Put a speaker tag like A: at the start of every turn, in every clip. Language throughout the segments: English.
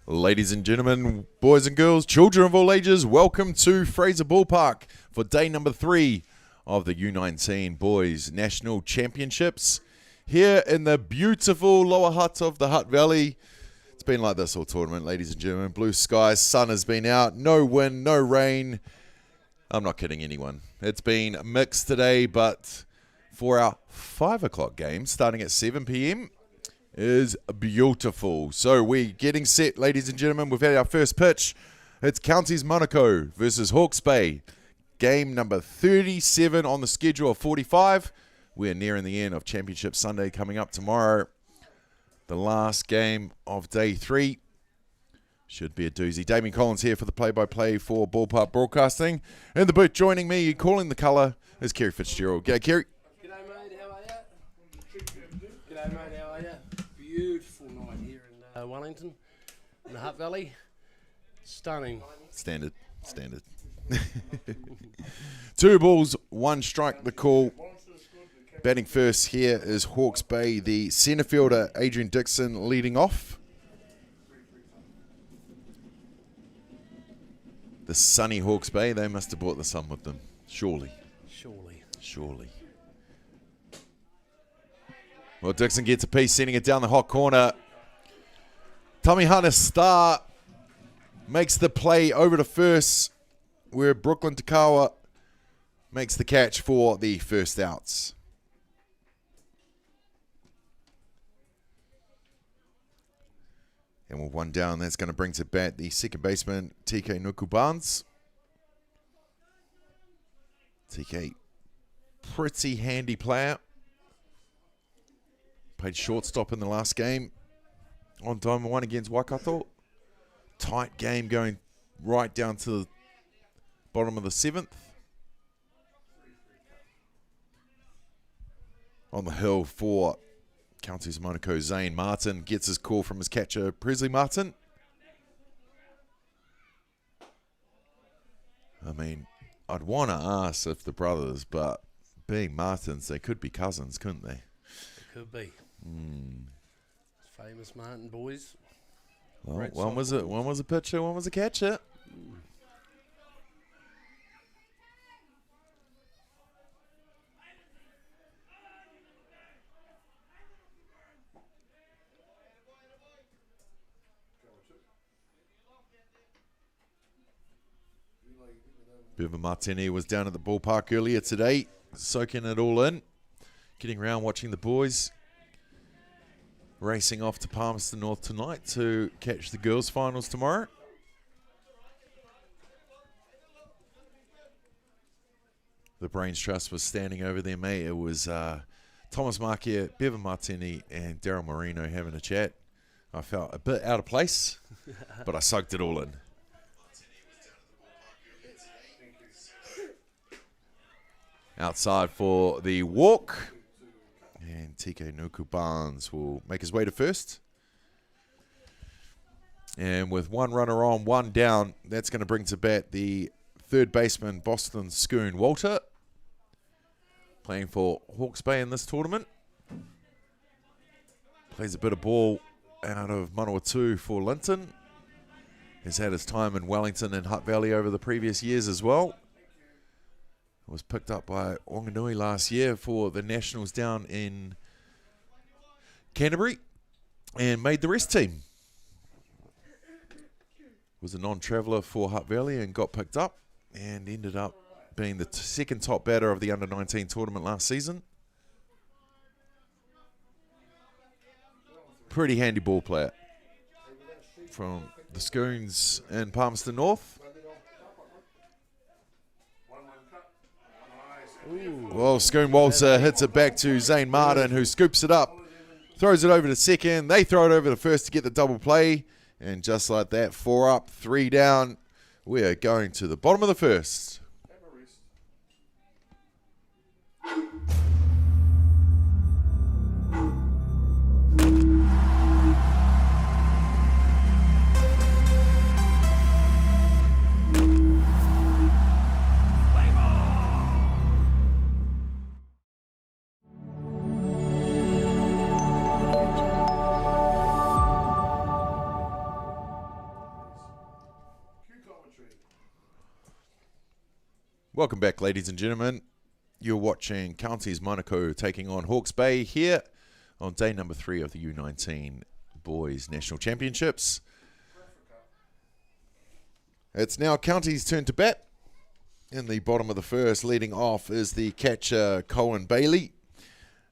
A: Ladies and gentlemen, boys and girls, children of all ages, welcome to Fraser Ballpark for day number 3 of the U19 Boys National Championships here in the beautiful lower Hutt of the Hutt Valley. It's been like this all tournament, ladies and gentlemen. Blue skies, sun has been out, no wind, no rain. I'm not kidding anyone. It's been mixed today, but for our 5 o'clock game starting at 7 p.m, is beautiful. So we're getting set, ladies and gentlemen. We've had our first pitch. It's Counties Monaco versus Hawke's Bay. Game number 37 on the schedule of 45. We're nearing the end of Championship Sunday coming up tomorrow. The last game of day 3. Should be a doozy. Damien Collins here for the play-by-play for Ballpark Broadcasting. In the booth joining me, calling the colour, is Kerry Fitzgerald. G'day, Kerry.
B: G'day, mate. How are you? G'day, mate. How are you? Beautiful night here in Wellington, in the Hutt Valley. Stunning.
A: Standard. 2 balls, 1 strike, the call. Batting first here is Hawke's Bay, the centre fielder, Adrian Dixon, leading off. The sunny Hawke's Bay, they must have brought the sun with them. Surely. Well, Dixon gets a piece, sending it down the hot corner. Tommy Hunter Star makes the play over to first, where Brooklyn Takawa makes the catch for the first outs. And with 1 down, that's going to bring to bat the second baseman, TK Nuku-Barnes. TK, pretty handy player. Played shortstop in the last game on Diamond 1 against Waikato. Tight game going right down to the bottom of the 7th. On the hill for Counties Monaco, Zane Martin gets his call from his catcher, Presley Martin. I mean, I'd want to ask if the brothers, but being Martins, they could be cousins, couldn't they?
B: It could be. Famous Martin boys.
A: Well, one was a pitcher, one was a catcher. Bevan Martini was down at the ballpark earlier today, soaking it all in, getting around watching the boys racing off to Palmerston North tonight to catch the girls' finals tomorrow. The Brains Trust was standing over there, mate. It was Thomas Markia, Bevan Martini, and Daryl Marino having a chat. I felt a bit out of place, but I soaked it all in. Outside for the walk. And TK Nuku-Barnes will make his way to first. And with 1 runner on, 1 down, that's going to bring to bat the third baseman, Boston Schoon Walter, playing for Hawke's Bay in this tournament. Plays a bit of ball out of Manukau for Linton. Has had his time in Wellington and Hutt Valley over the previous years as well. Was picked up by Wanganui last year for the Nationals down in Canterbury and made the rest team. Was a non-traveller for Hutt Valley and got picked up and ended up being the second top batter of the under-19 tournament last season. Pretty handy ball player from the Schoons in Palmerston North. Well, Schoon Walter hits it back to Zane Martin, who scoops it up, throws it over to second. They throw it over to first to get the double play. And just like that, 4 up, 3 down. We are going to the bottom of the first. Welcome back, ladies and gentlemen. You're watching Counties Monaco taking on Hawke's Bay here on day number 3 of the U19 Boys National Championships. It's now Counties' turn to bat. In the bottom of the first, leading off is the catcher, Colin Bailey.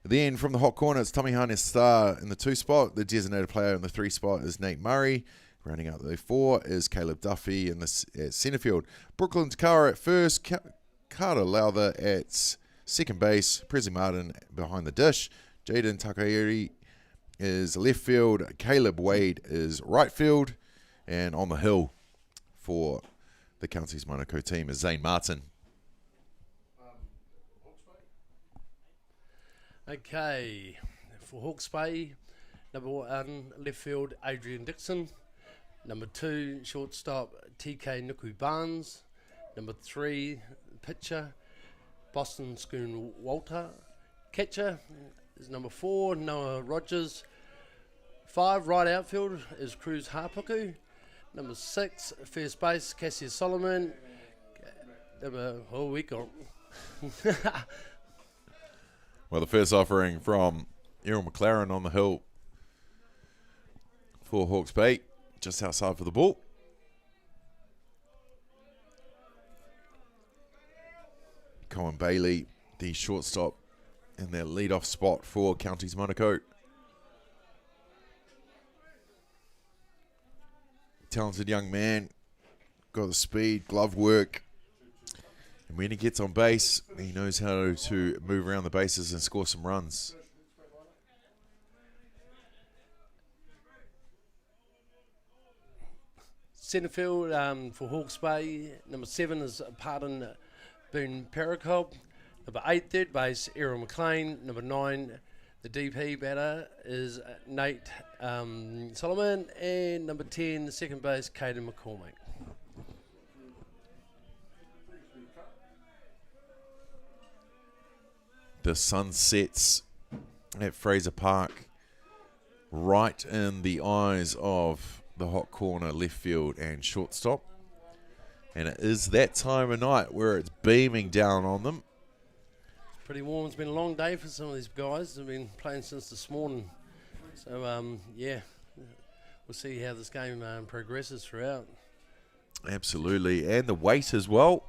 A: Then from the hot corner, it's Tommy Star in the 2 spot. The designated player in the 3 spot is Nate Murray. Rounding out the 4 is Caleb Duffy in the at centre field. Brooklyn Takara at first. Carter Lowther at second base. Prezi Martin behind the dish. Jaden Takahiri is left field. Caleb Wade is right field. And on the hill for the Counties Monaco team is Zane Martin.
B: Okay, for Hawke's Bay, number 1, left field, Adrian Dixon. Number 2, shortstop, TK Nuku Barnes. Number 3, pitcher, Boston Schoon Walter. Catcher is number 4, Noah Rogers. 5, right outfield is Cruz Harpuku. Number 6, first base, Cassius Solomon. We got.
A: Well, the first offering from Errol McLaren on the hill for Hawke's Bay, just outside for the ball. Colin Bailey, the shortstop, in their lead-off spot for Counties Monaco. Talented young man, got the speed, glove work. And when he gets on base, he knows how to move around the bases and score some runs.
B: Centre field for Hawke's Bay, number 7 is Pardon Boone Paracob. Number 8, third base, Errol McLean. Number 9, the DP batter is Nate Solomon. And number 10, the second base, Caden McCormick.
A: The sun sets at Fraser Park right in the eyes of the hot corner, left field and shortstop. And it is that time of night where it's beaming down on them.
B: It's pretty warm. It's been a long day for some of these guys. They've been playing since this morning. So, yeah, we'll see how this game progresses throughout.
A: Absolutely. And the weight as well.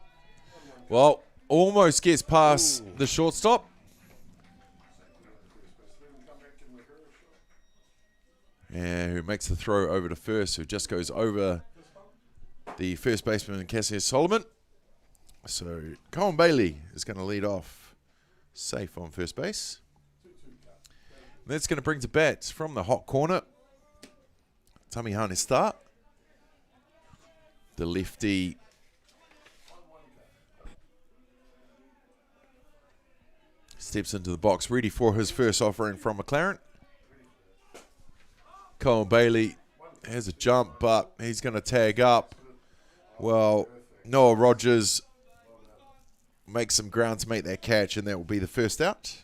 A: Well, almost gets past the shortstop. And who makes the throw over to first, who just goes over the first baseman, Cassius Solomon. So Colin Bailey is going to lead off safe on first base. And that's going to bring to bat from the hot corner, Tommy Star. The lefty steps into the box, ready for his first offering from McLaren. Colin Bailey has a jump, but he's going to tag up. Well, Noah Rogers makes some ground to make that catch, and that will be the first out.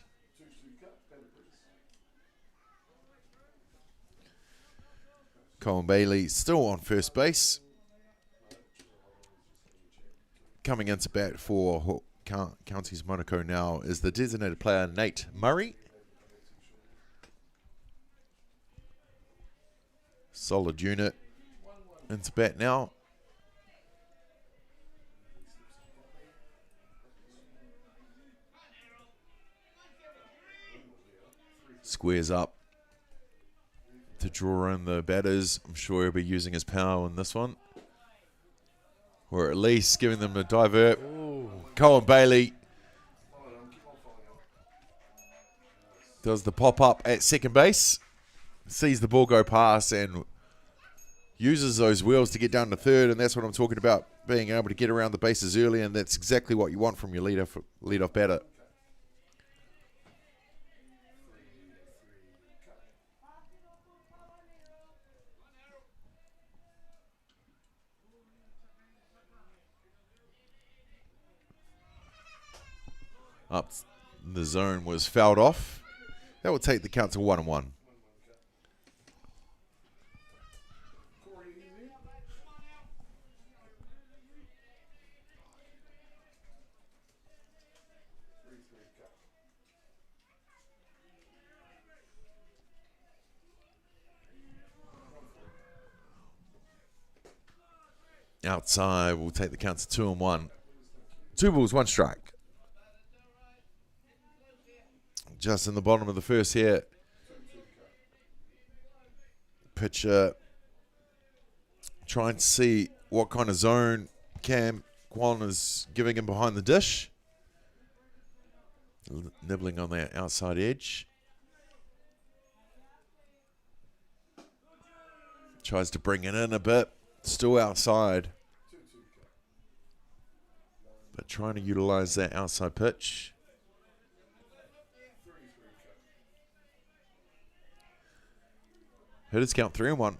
A: Colin Bailey still on first base. Coming into bat for Counties Monaco now is the designated player, Nate Murray. Solid unit into bat now. Squares up to draw in the batters. I'm sure he'll be using his power in this one. Or at least giving them a divert.
B: Ooh.
A: Colin Bailey does the pop-up at second base. Sees the ball go past and uses those wheels to get down to third, and that's what I'm talking about, being able to get around the bases early, and that's exactly what you want from your lead-off batter. Up the zone was fouled off. That will take the count to 1-1. outside will take the count to 2-1. 2 balls, 1 strike. Just in the bottom of the first here. Pitcher trying to see what kind of zone Cam Kwan is giving him behind the dish. Nibbling on that outside edge. Tries to bring it in a bit. Still outside. But trying to utilize that outside pitch. Hitters count 3-1.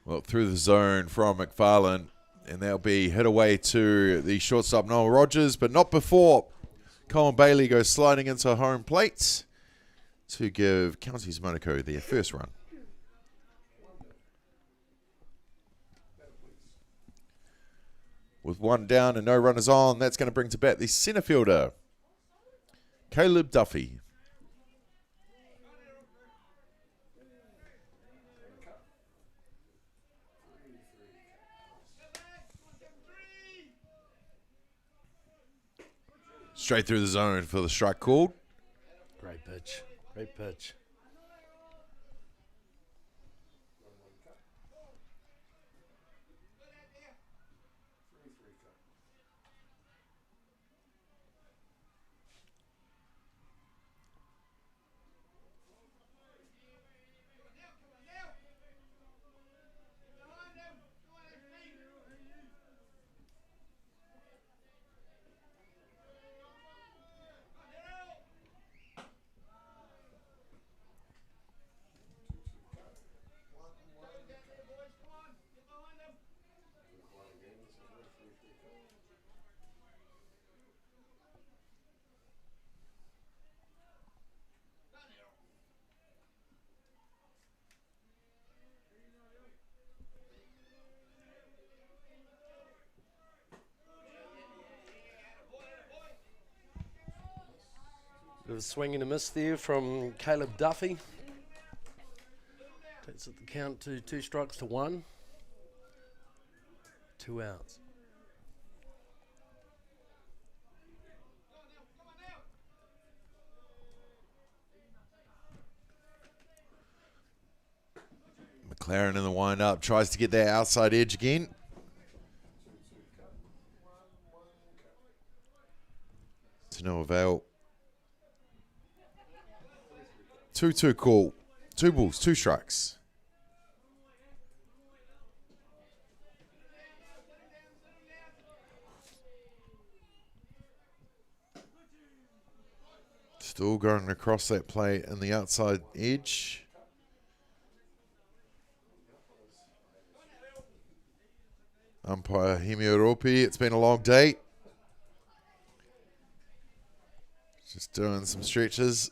A: Well, through the zone from McFarlane, and that'll be hit away to the shortstop Noel Rogers, but not before Colin Bailey goes sliding into home plate to give Counties Monaco their first run. With 1 down and no runners on, that's going to bring to bat the centre fielder, Caleb Duffy. Straight through the zone for the strike called.
B: Great pitch. Great pitch. Bit of a swing and a miss there from Caleb Duffy. Takes it the count to 2 strikes to 1. 2 outs.
A: McLaren in the wind-up, tries to get that outside edge again. To no avail. 2-2 call. 2 balls, 2 strikes. Still going across that plate and the outside edge. Umpire Hemioropi, it's been a long day. Just doing some stretches.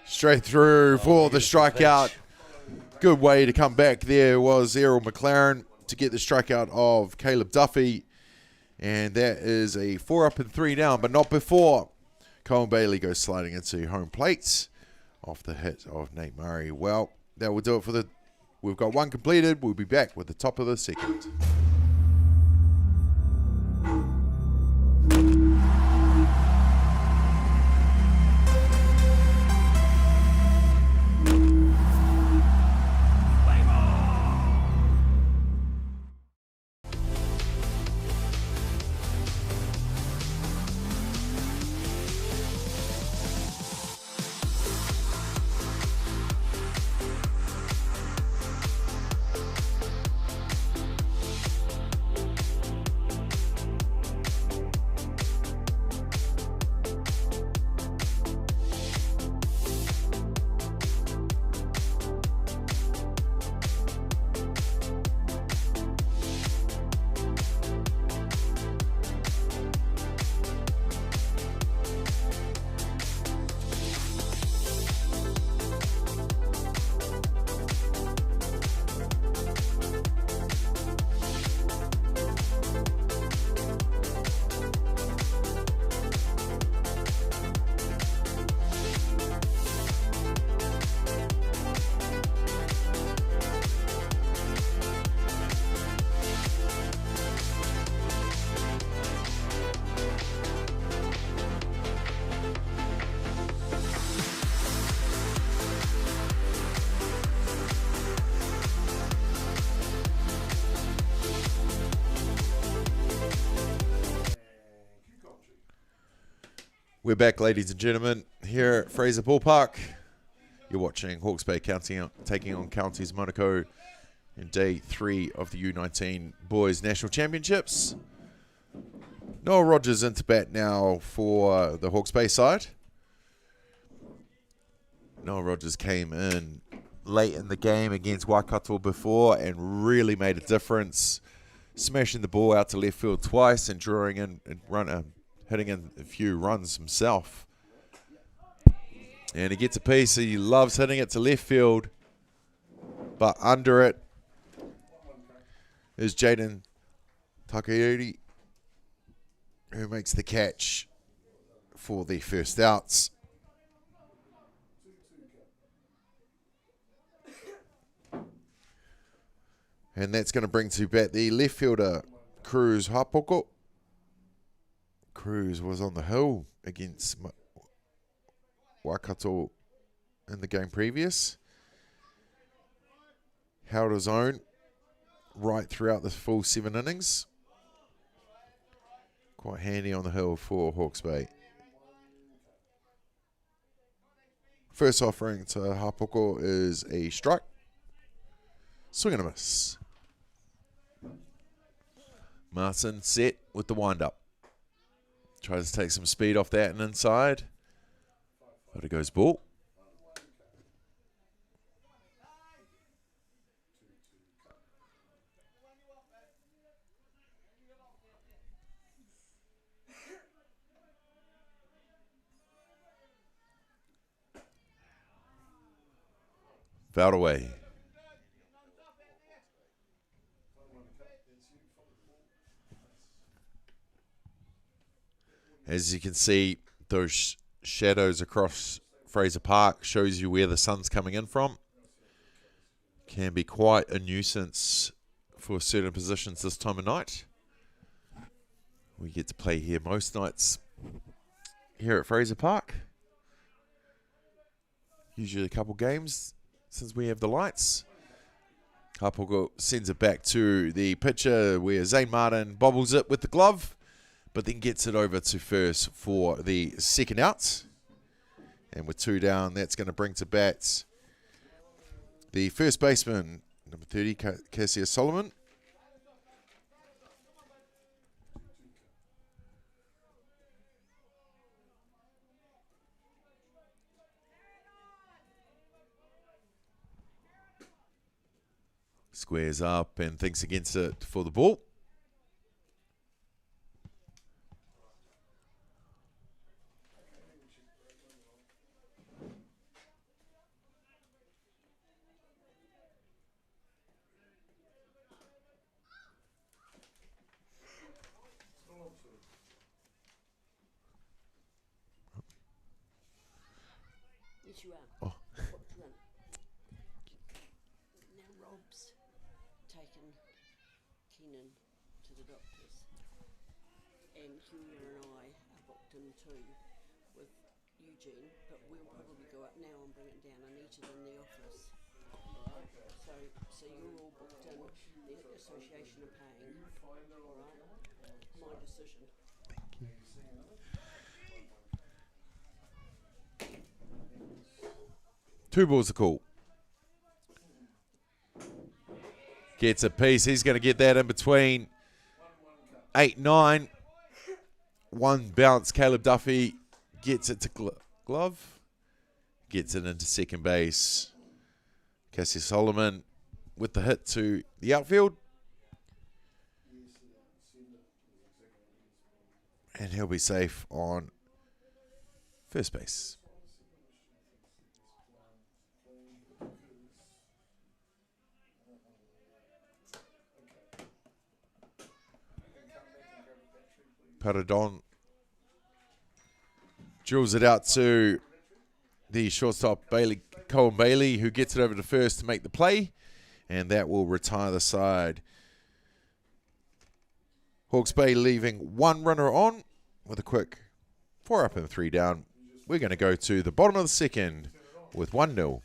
A: Straight through for the strikeout. Good way to come back there was Errol McLaren to get the strikeout of Caleb Duffy. And that is a 4 up and 3 down, but not before Colin Bailey goes sliding into home plate off the hit of Nate Murray. Well, that will do it for the... We've got 1 completed. We'll be back with the top of the second. We're back, ladies and gentlemen, here at Fraser Ballpark. You're watching Hawke's Bay taking on Counties Monaco in day 3 of the U19 Boys National Championships. Noah Rogers into bat now for the Hawke's Bay side. Noah Rogers came in late in the game against Waikato before and really made a difference, smashing the ball out to left field twice and drawing in and hitting in a few runs himself. And he gets a piece. He loves hitting it to left field, but under it is Jaden Takayuri, who makes the catch for the first outs. And that's going to bring to bat the left fielder, Cruz Hapoko. Cruz was on the hill against Waikato in the game previous. Held his own right throughout the full 7 innings. Quite handy on the hill for Hawke's Bay. First offering to Hapoko is a strike. Swing and a miss. Martin set with the wind-up. Tries to take some speed off that and inside. But it goes ball. Fouled away. As you can see, those shadows across Fraser Park shows you where the sun's coming in from. Can be quite a nuisance for certain positions this time of night. We get to play here most nights here at Fraser Park. Usually a couple games since we have the lights. Hapoko sends it back to the pitcher where Zane Martin bobbles it with the glove, but then gets it over to first for the second out. And with 2 down, that's going to bring to bat the first baseman, number 30, Cassia Solomon. Squares up and thinks against it for the ball.
C: Yes, you are.
A: Oh.
C: Now Rob's taken Keenan to the doctors, and Hughie and I are booked in too with Eugene, but we'll probably go up now and bring it down. I need it in the office. Alright? So you're all booked in. The association are paying. Alright? My decision.
A: Two balls a call. Gets a piece. He's going to get that in between 8-9. One bounce. Caleb Duffy gets it to glove. Gets it into second base. Cassie Solomon with the hit to the outfield. And he'll be safe on first base. Paradon drills it out to the shortstop Cohen Bailey, who gets it over to first to make the play, and that will retire the side. Hawke's Bay leaving 1 runner on with a quick 4 up and 3 down. We're going to go to the bottom of the second with 1-0.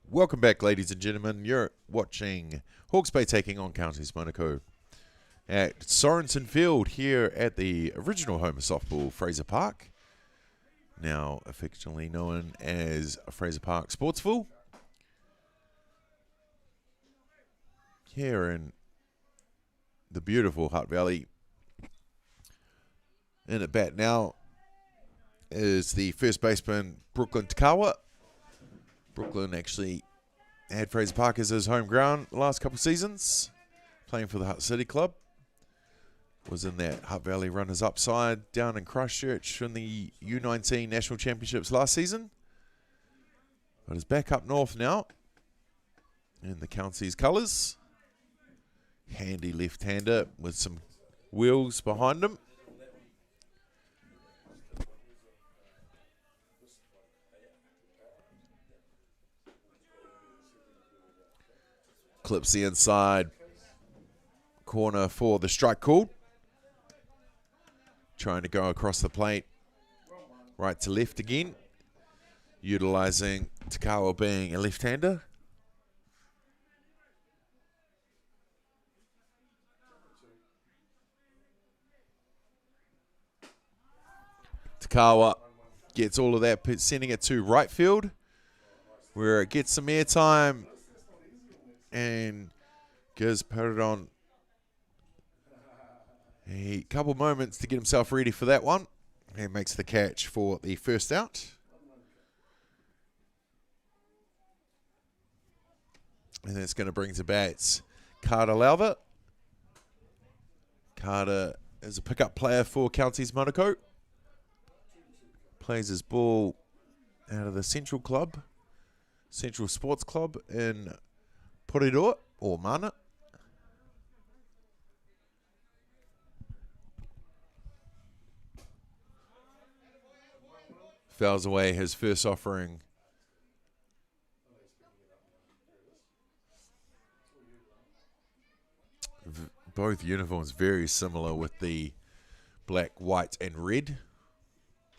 A: Welcome back, ladies and gentlemen. You're watching Hawke's Bay taking on Counties Monaco at Sorensen Field here at the original home of softball, Fraser Park, now affectionately known as Fraser Park Sportsville. Here in the beautiful Hutt Valley. In at bat now is the first baseman, Brooklyn Takawa. Brooklyn actually had Fraser Park as his home ground the last couple of seasons, playing for the Hutt City Club. Was in that Hutt Valley runners-up side down in Christchurch in the U19 National Championships last season. But is back up north now in the Counties colours. Handy left-hander with some wheels behind him. Clips the inside corner for the strike called. Trying to go across the plate. Right to left again. Utilising Takawa being a left-hander. Takawa gets all of that, sending it to right field, where it gets some airtime. And Gerbes put it on a couple moments to get himself ready for that one. And makes the catch for the first out. And that's going to bring to bats Carter Lowther. Carter is a pickup player for Counties Monaco. Plays his ball out of the Central Sports Club in Porirua or Mana. Fouls away his first offering. Both uniforms very similar with the black, white and red.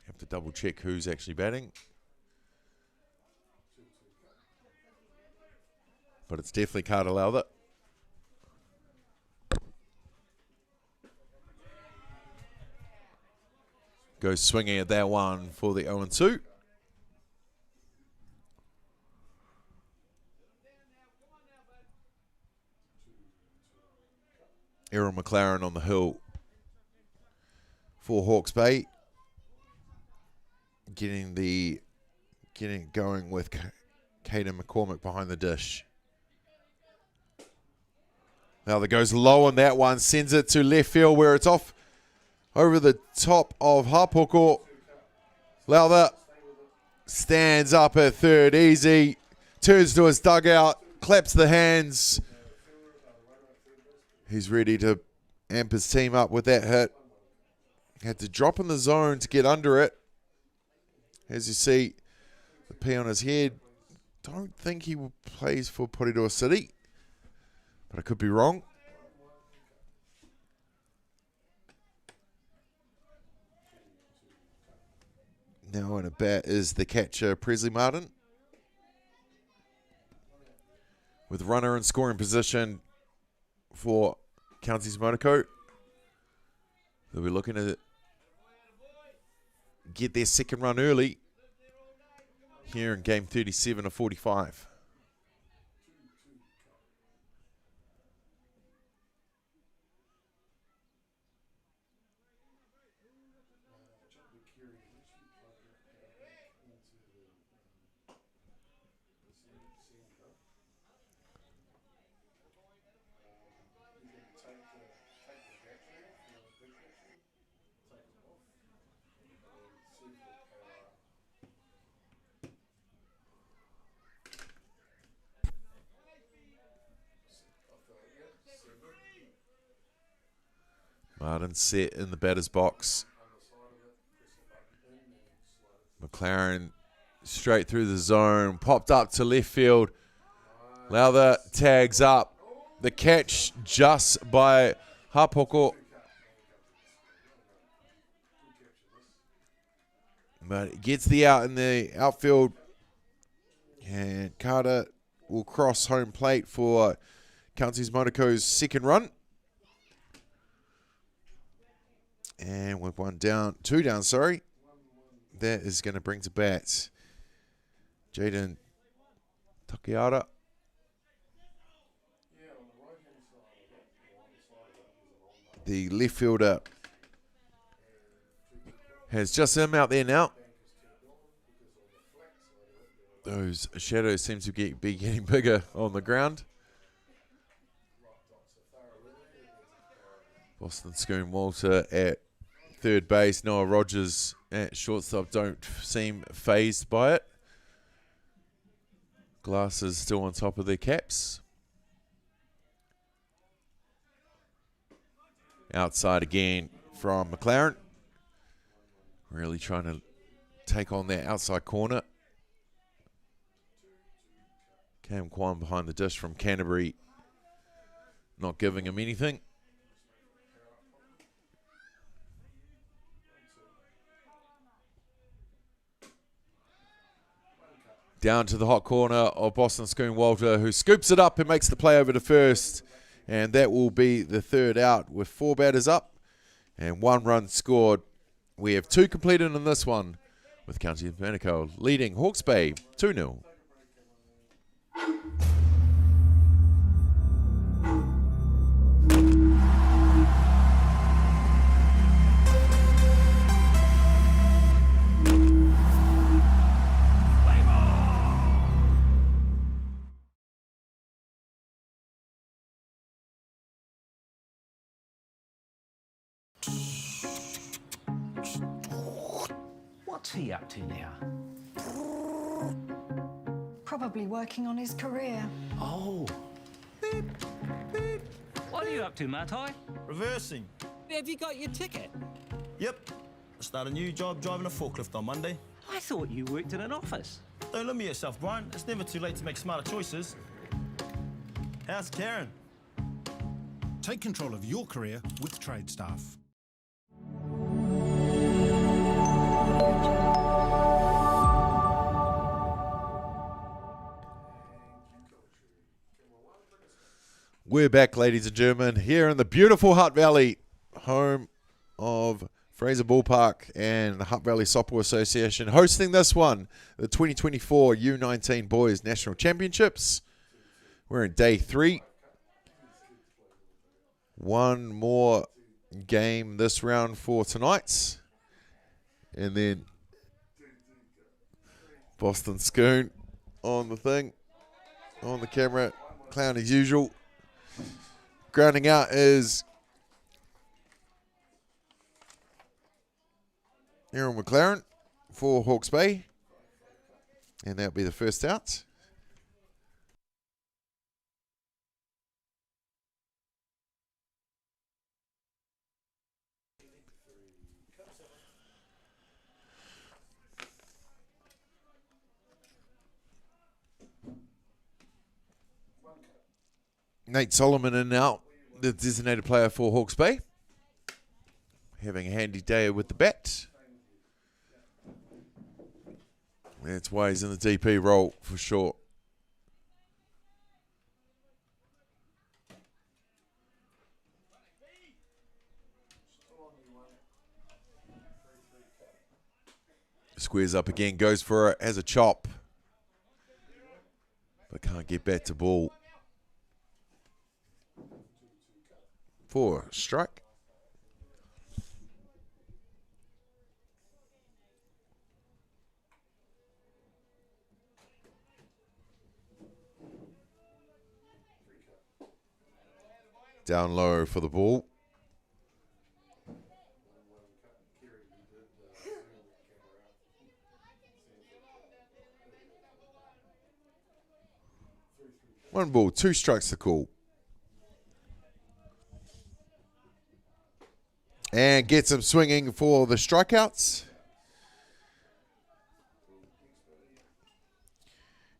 A: Have to double check who's actually batting. But it's definitely Carter Lowther. Goes swinging at that one for the 0-2. Errol McLaren on the hill for Hawke's Bay. Getting it going with Caden McCormick behind the dish. Now that goes low on that one, sends it to left field where it's off over the top of Hapoko. Lowther stands up at third, easy, turns to his dugout, claps the hands. He's ready to amp his team up with that hit. Had to drop in the zone to get under it. As you see, the P on his head. Don't think he plays for Porirua City, but I could be wrong. Now in a bat is the catcher, Presley Martin. With runner in scoring position for Counties Monaco. They'll be looking to get their second run early here in game 37 of 45. Martin set in the batter's box. McLaren straight through the zone, popped up to left field. Lowther tags up. The catch just by Hapoko. But it gets the out in the outfield. And Carter will cross home plate for Counties Monaco's second run. And with two down, that is going to bring to bat Jaden Takiara. The left fielder has just him out there now. Those shadows seem to be getting bigger on the ground. Boston Schoon Walter at third base. Noah Rogers at shortstop don't seem phased by it. Glasses still on top of their caps. Outside again from McLaren. Really trying to take on that outside corner. Cam Kwan behind the dish from Canterbury. Not giving him anything. Down to the hot corner of Boston Schoon Walter, who scoops it up and makes the play over to first. And that will be the third out with 4 batters up and 1 run scored. We have 2 completed in this one, with County Manukau leading Hawke's Bay 2-0.
D: What's he up to now?
E: Probably working on his career.
D: Oh.
F: Beep, beep.
D: What are you up to, Matai?
F: Reversing.
D: Have you got your ticket?
F: Yep. I start a new job driving a forklift on Monday.
D: I thought you worked in an office.
F: Don't limit yourself, Brian. It's never too late to make smarter choices. How's Karen?
G: Take control of your career with Trade Staff.
A: We're back, ladies and gentlemen, here in the beautiful Hutt Valley, home of Fraser Ballpark and the Hutt Valley Softball Association, hosting this one, the 2024 U19 Boys National Championships. We're in day 3. One more game this round for tonight. And then Boston Schoon on the thing, on the camera, clown as usual. Grounding out is Aaron McLaren for Hawke's Bay. And that'll be the first out. Nate Solomon in and out, the designated player for Hawke's Bay. Having a handy day with the bat. That's why he's in the DP role for sure. Squares up again, goes for it, has a chop. But can't get back to ball. For a strike. Down low for the ball. One ball, 2 strikes to call. And gets him swinging for the strikeouts.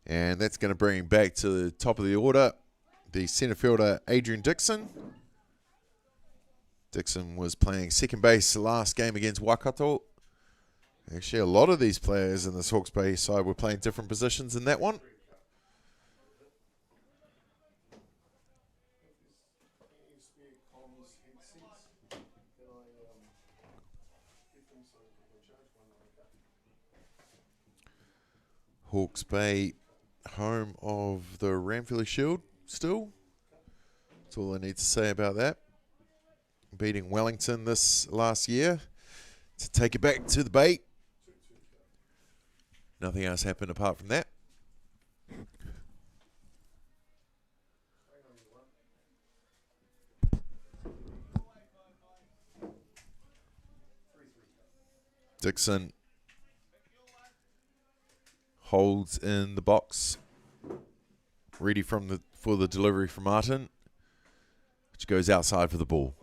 A: And that's going to bring him back to the top of the order. The centre fielder, Adrian Dixon. Dixon was playing second base last game against Waikato. Actually, a lot of these players in this Hawke's Bay side were playing different positions in that one. Hawke's Bay, home of the Ramphilly Shield still. That's all I need to say about that. Beating Wellington this last year to take it back to the Bay. Nothing else happened apart from that. Dixon holds in the box, ready for the delivery from Martin, which goes outside for the ball.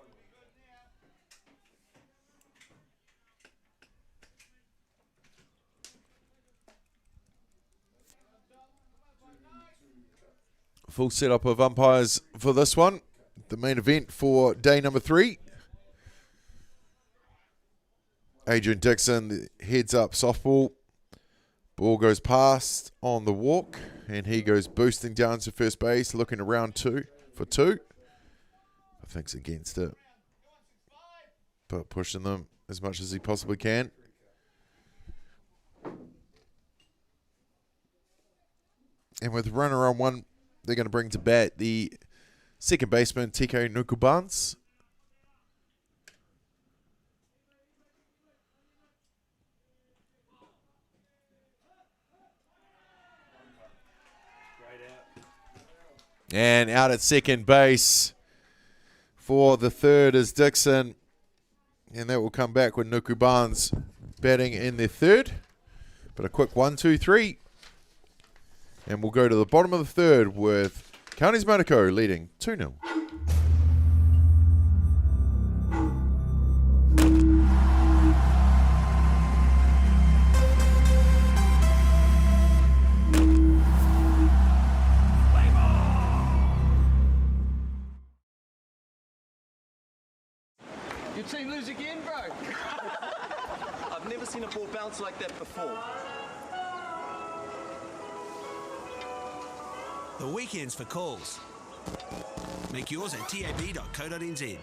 A: Full setup of umpires for this one, the main event for day number 3. Adrian Dixon heads up softball. Ball goes past on the walk, and he goes boosting down to first base, looking around for two. I think's against it, but pushing them as much as he possibly can. And with runner on one, they're going to bring to bat the second baseman, TK Nukubans. And out at second base for the third is Dixon. And that will come back with Nuku Barnes batting in their third. But a quick 1, 2, 3. And we'll go to the bottom of the third with Counties Monaco leading 2-0.
H: Your team lose again, bro?
F: I've never seen a ball bounce like that before.
I: The weekend's for calls. Make yours at tab.co.nz.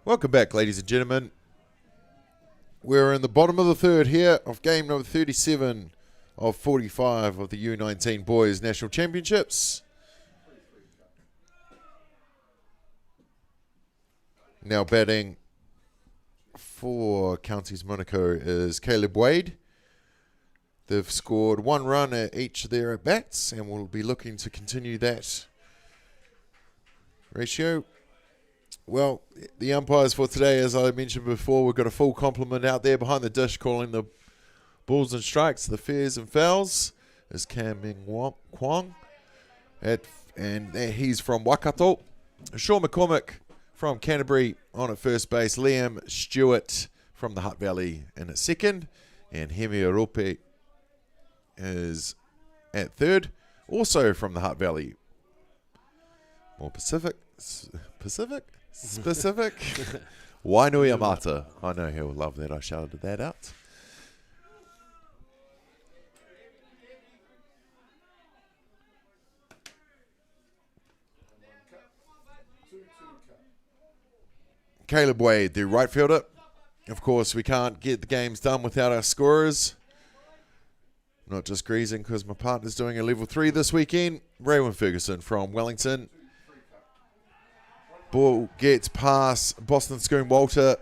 A: Welcome back, ladies and gentlemen. We're in the bottom of the third here of game number 37 of 45 of the U19 Boys National Championships. Now batting for Counties Monaco is Caleb Wade. They've scored 1 run at each of their at-bats and will be looking to continue that ratio. Well, the umpires for today, as I mentioned before, we've got a full complement out there behind the dish calling the balls and strikes, the fairs and fouls, is Cam Ming Kwong. And he's from Waikato. Sean McCormick from Canterbury on at first base. Liam Stewart from the Hutt Valley in at second. And Hemi Arope is at third, also from the Hutt Valley. More specific. Wainui Amata. I know he'll love that. I shouted that out. Caleb Wade, the right fielder. Of course, we can't get the games done without our scorers. Not just greasing because my partner's doing a level 3 this weekend. Raywin Ferguson from Wellington. Ball gets past Boston Schoon Walter.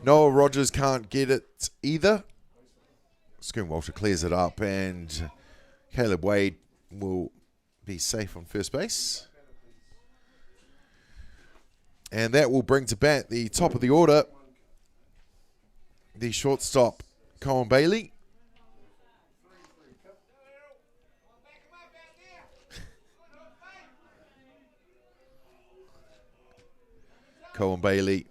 A: Noah Rogers can't get it either. Schoon Walter clears it up and Caleb Wade will be safe on first base. And that will bring to bat the top of the order, the shortstop, Colin Bailey. Colin Bailey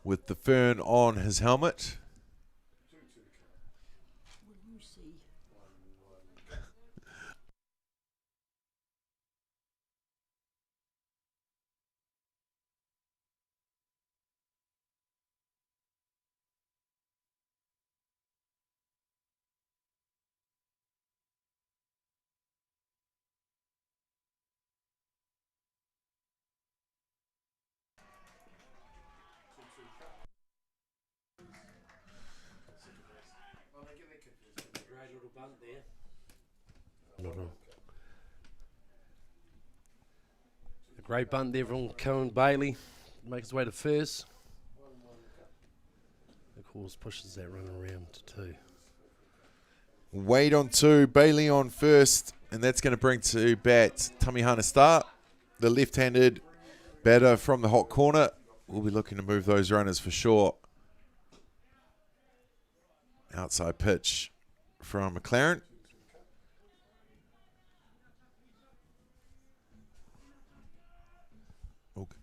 A: with the fern on his helmet.
C: Will you see?
B: Great little bunt there. A great bunt there from Colin Bailey. Makes his way to first. Of course, pushes that run around to 2.
A: Wade on 2, Bailey on first, and that's going to bring to bat Tamihana Star, the left-handed batter from the hot corner. We'll be looking to move those runners for sure. Outside pitch from McLaren. Okay.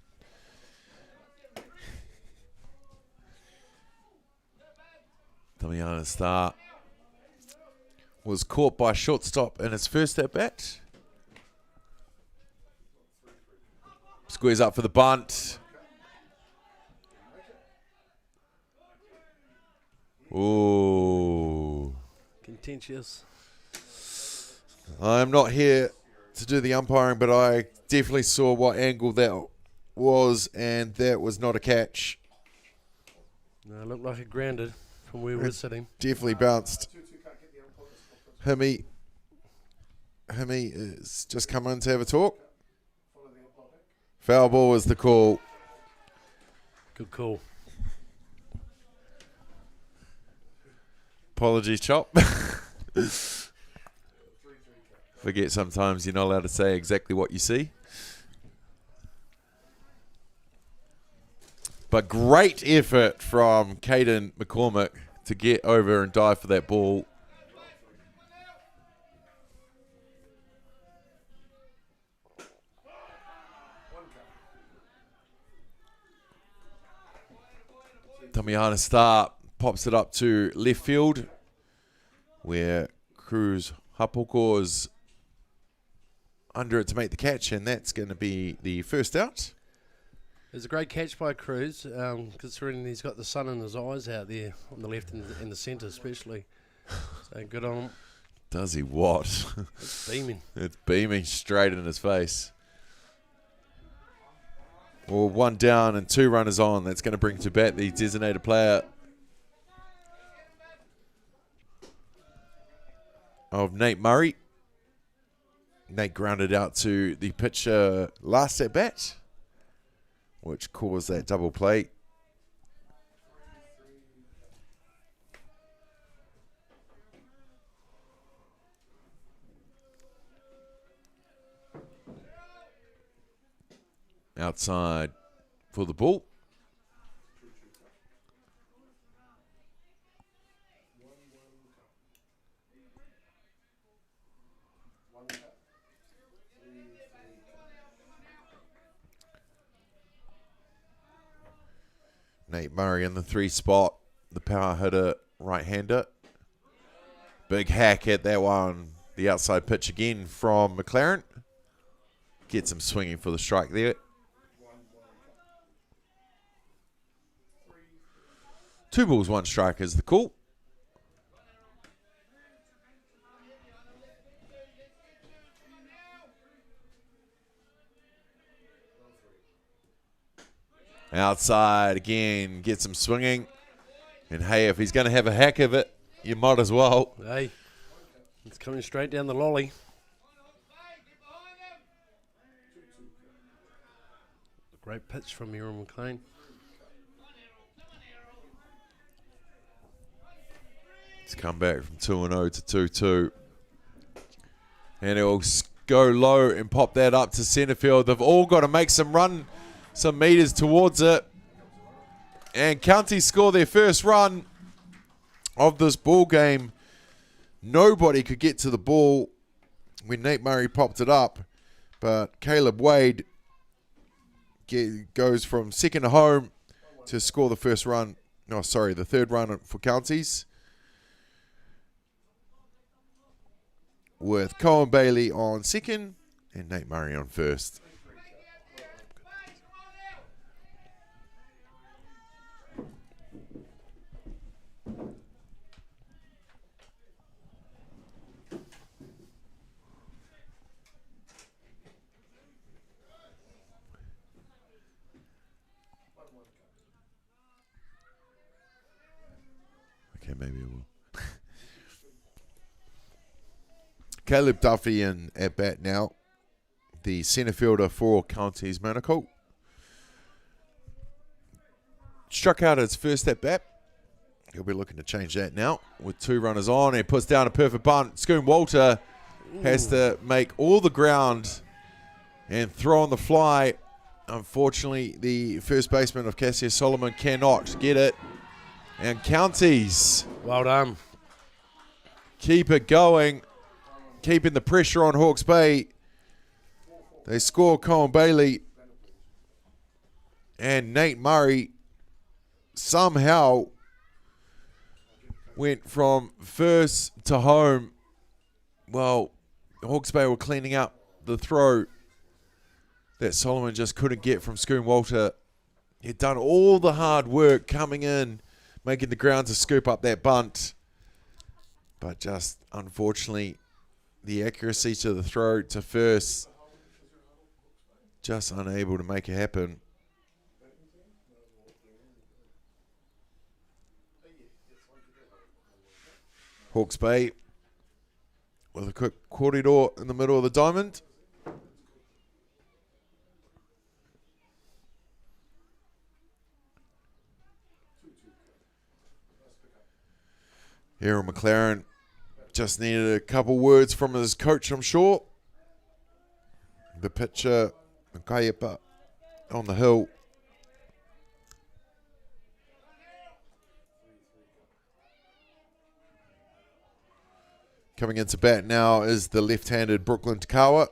A: Tamihana Star was caught by shortstop in his first at bat. Squares up for the bunt. Ooh.
B: Contentious.
A: I'm not here to do the umpiring, but I definitely saw what angle that was, and that was not a catch.
B: No, it looked like it grounded from where we were sitting.
A: Definitely bounced. Himmy has just come in to have a talk. Foul ball is the call.
B: Good call.
A: Apologies, Chop. Forget sometimes you're not allowed to say exactly what you see. But great effort from Caden McCormick to get over and dive for that ball. Tamihana Star pops it up to left field, where Cruz Hapoko is under it to make the catch, and that's going to be the first out.
B: It was a great catch by Cruz, considering he's got the sun in his eyes out there on the left and in the centre especially. So good on him.
A: Does he what?
B: It's beaming.
A: It's beaming straight in his face. Well, 1 down and 2 runners on. That's going to bring to bat the designated player of Nate Murray. Nate grounded out to the pitcher last at bat, which caused that double play. Outside for the ball. Nate Murray in the 3 spot. The power hitter, right-hander. Big hack at that one. The outside pitch again from McLaren. Gets him swinging for the strike there. 2 balls, 1 strike is the call. Outside again, gets him swinging. And hey, if he's going to have a hack of it, you might as well.
B: Hey, it's coming straight down the lolly. A great pitch from Aaron McLean.
A: It's come back from 2-0 to 2-2. And it'll go low and pop that up to centre field. They've all got to make some meters towards it. And County score their first run of this ball game. Nobody could get to the ball when Nate Murray popped it up. But Caleb Wade goes from second to home to score the first run. No, sorry, the third run for Counties. With Cohen Bailey on second and Nate Murray on first. Okay, maybe it will. Caleb Duffy in at bat now, the centre fielder for Counties Manukau. Struck out his first at bat. He'll be looking to change that now with 2 runners on. He puts down a perfect bunt. Scoon Walter has to make all the ground and throw on the fly. Unfortunately, the first baseman of Cassius Solomon cannot get it. And Counties,
B: Well done.
A: keep it going. Keeping the pressure on Hawke's Bay. They score Cohen Bailey. And Nate Murray somehow went from first to home. Well, Hawke's Bay were cleaning up the throw that Solomon just couldn't get from Scoon Walter. He'd done all the hard work coming in, making the ground to scoop up that bunt. But just, unfortunately, the accuracy to the throw to first, just unable to make it happen. Hawke's Bay with a quick corridor in the middle of the diamond. Aaron McLaren just needed a couple words from his coach, I'm sure. The pitcher, Kaiapa, on the hill. Coming into bat now is the left-handed Brooklyn Takawa.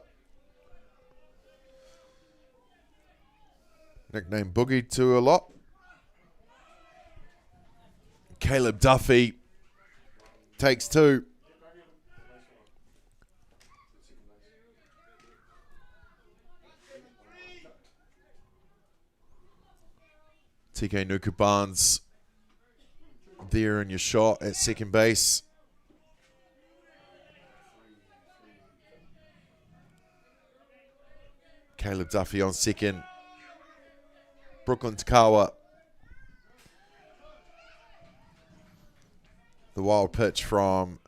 A: Nicknamed Boogie to a lot. Caleb Duffy takes 2. TK Nuku Barnes there in your shot at second base. Caleb Duffy on second. Brooklyn Takawa. The wild pitch from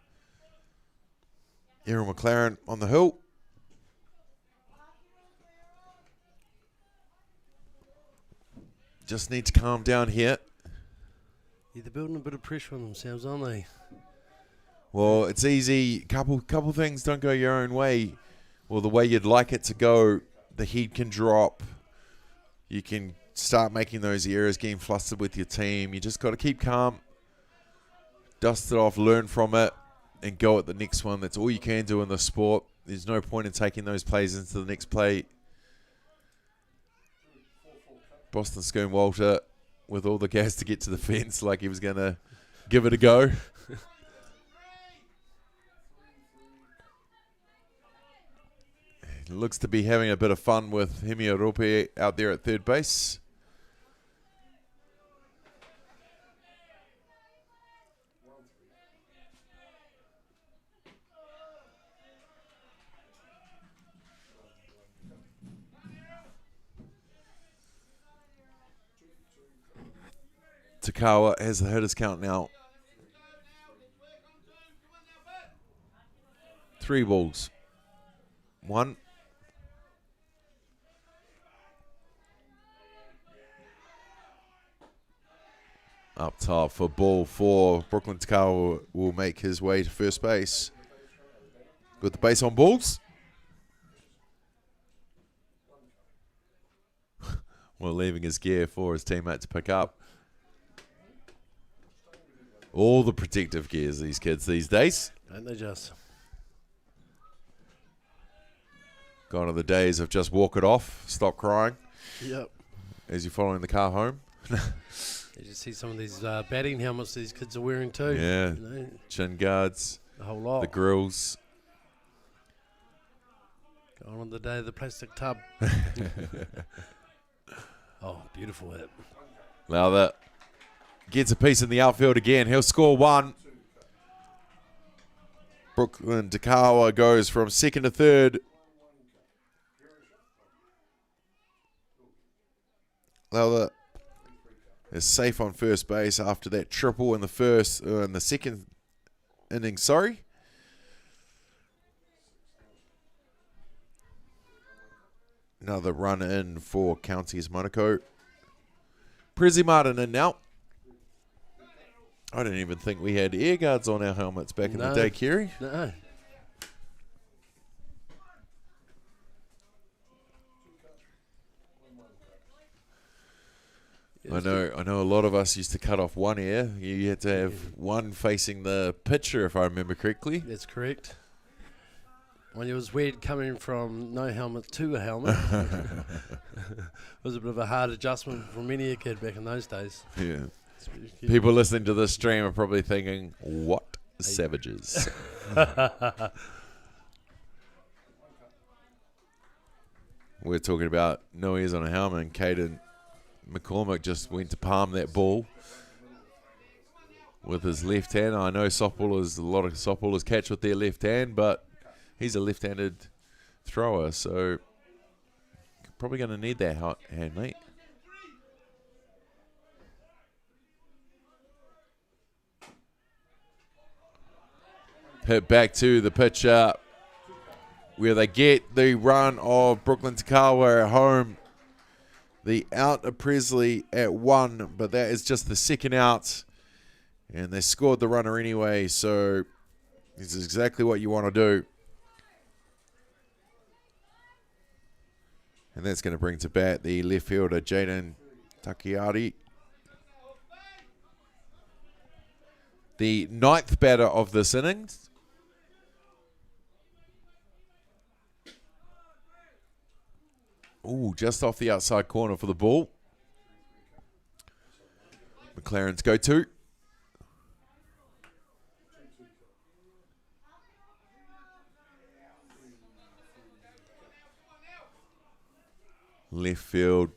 A: Aaron McLaren on the hill. Just need to calm down here.
B: Yeah, they're building a bit of pressure on themselves, aren't they?
A: Well, it's easy. Couple things don't go your own way, or the way you'd like it to go. The heat can drop. You can start making those errors, getting flustered with your team. You just got to keep calm, dust it off, learn from it, and go at the next one. That's all you can do in the sport. There's no point in taking those plays into the next play. Boston Scoon Walter with all the gas to get to the fence like he was going to give it a go. Looks to be having a bit of fun with Hemi Rope out there at third base. Takawa has the hitters count now. 3 balls. 1. Up top for ball 4. Brooklyn Takawa will make his way to first base. Got the base on balls. Well, leaving his gear for his teammate to pick up. All the protective gears, these kids these days.
B: Don't they just?
A: Gone are the days of just walk it off, stop crying.
B: Yep.
A: as you're following the car home.
B: You just see some of these batting helmets these kids are wearing too.
A: Yeah,
B: You know,
A: chin guards,
B: the whole lot.
A: the grills.
B: Going on the day of the plastic tub. Oh, beautiful hit.
A: Now that gets a piece in the outfield again. He'll score one. Brooklyn Takawa goes from second to third. Lala is safe on first base after that triple in the second inning. Sorry. Another run in for Counties Monaco. Prezi Martin in now. I didn't even think we had air guards on our helmets back in the day, Kerry.
B: No.
A: I know a lot of us used to cut off one ear. You had to have one facing the pitcher, if I remember correctly.
B: That's correct. When it was weird coming from no helmet to a helmet. It was a bit of a hard adjustment for many a kid back in those days.
A: Yeah. People listening to this stream are probably thinking, what savages? We're talking about no ears on a helmet, and Caden McCormick just went to palm that ball with his left hand. I know a lot of softballers catch with their left hand, but he's a left-handed thrower, so probably going to need that hand, mate. Hit back to the pitcher where they get the run of Brooklyn Takawa at home. The out of Presley at 1, but that is just the second out. And they scored the runner anyway, so this is exactly what you want to do. And that's going to bring to bat the left fielder, Jaden Takiari. The 9th batter of this innings. Ooh, just off the outside corner for the ball. McLaren's go-to. Left field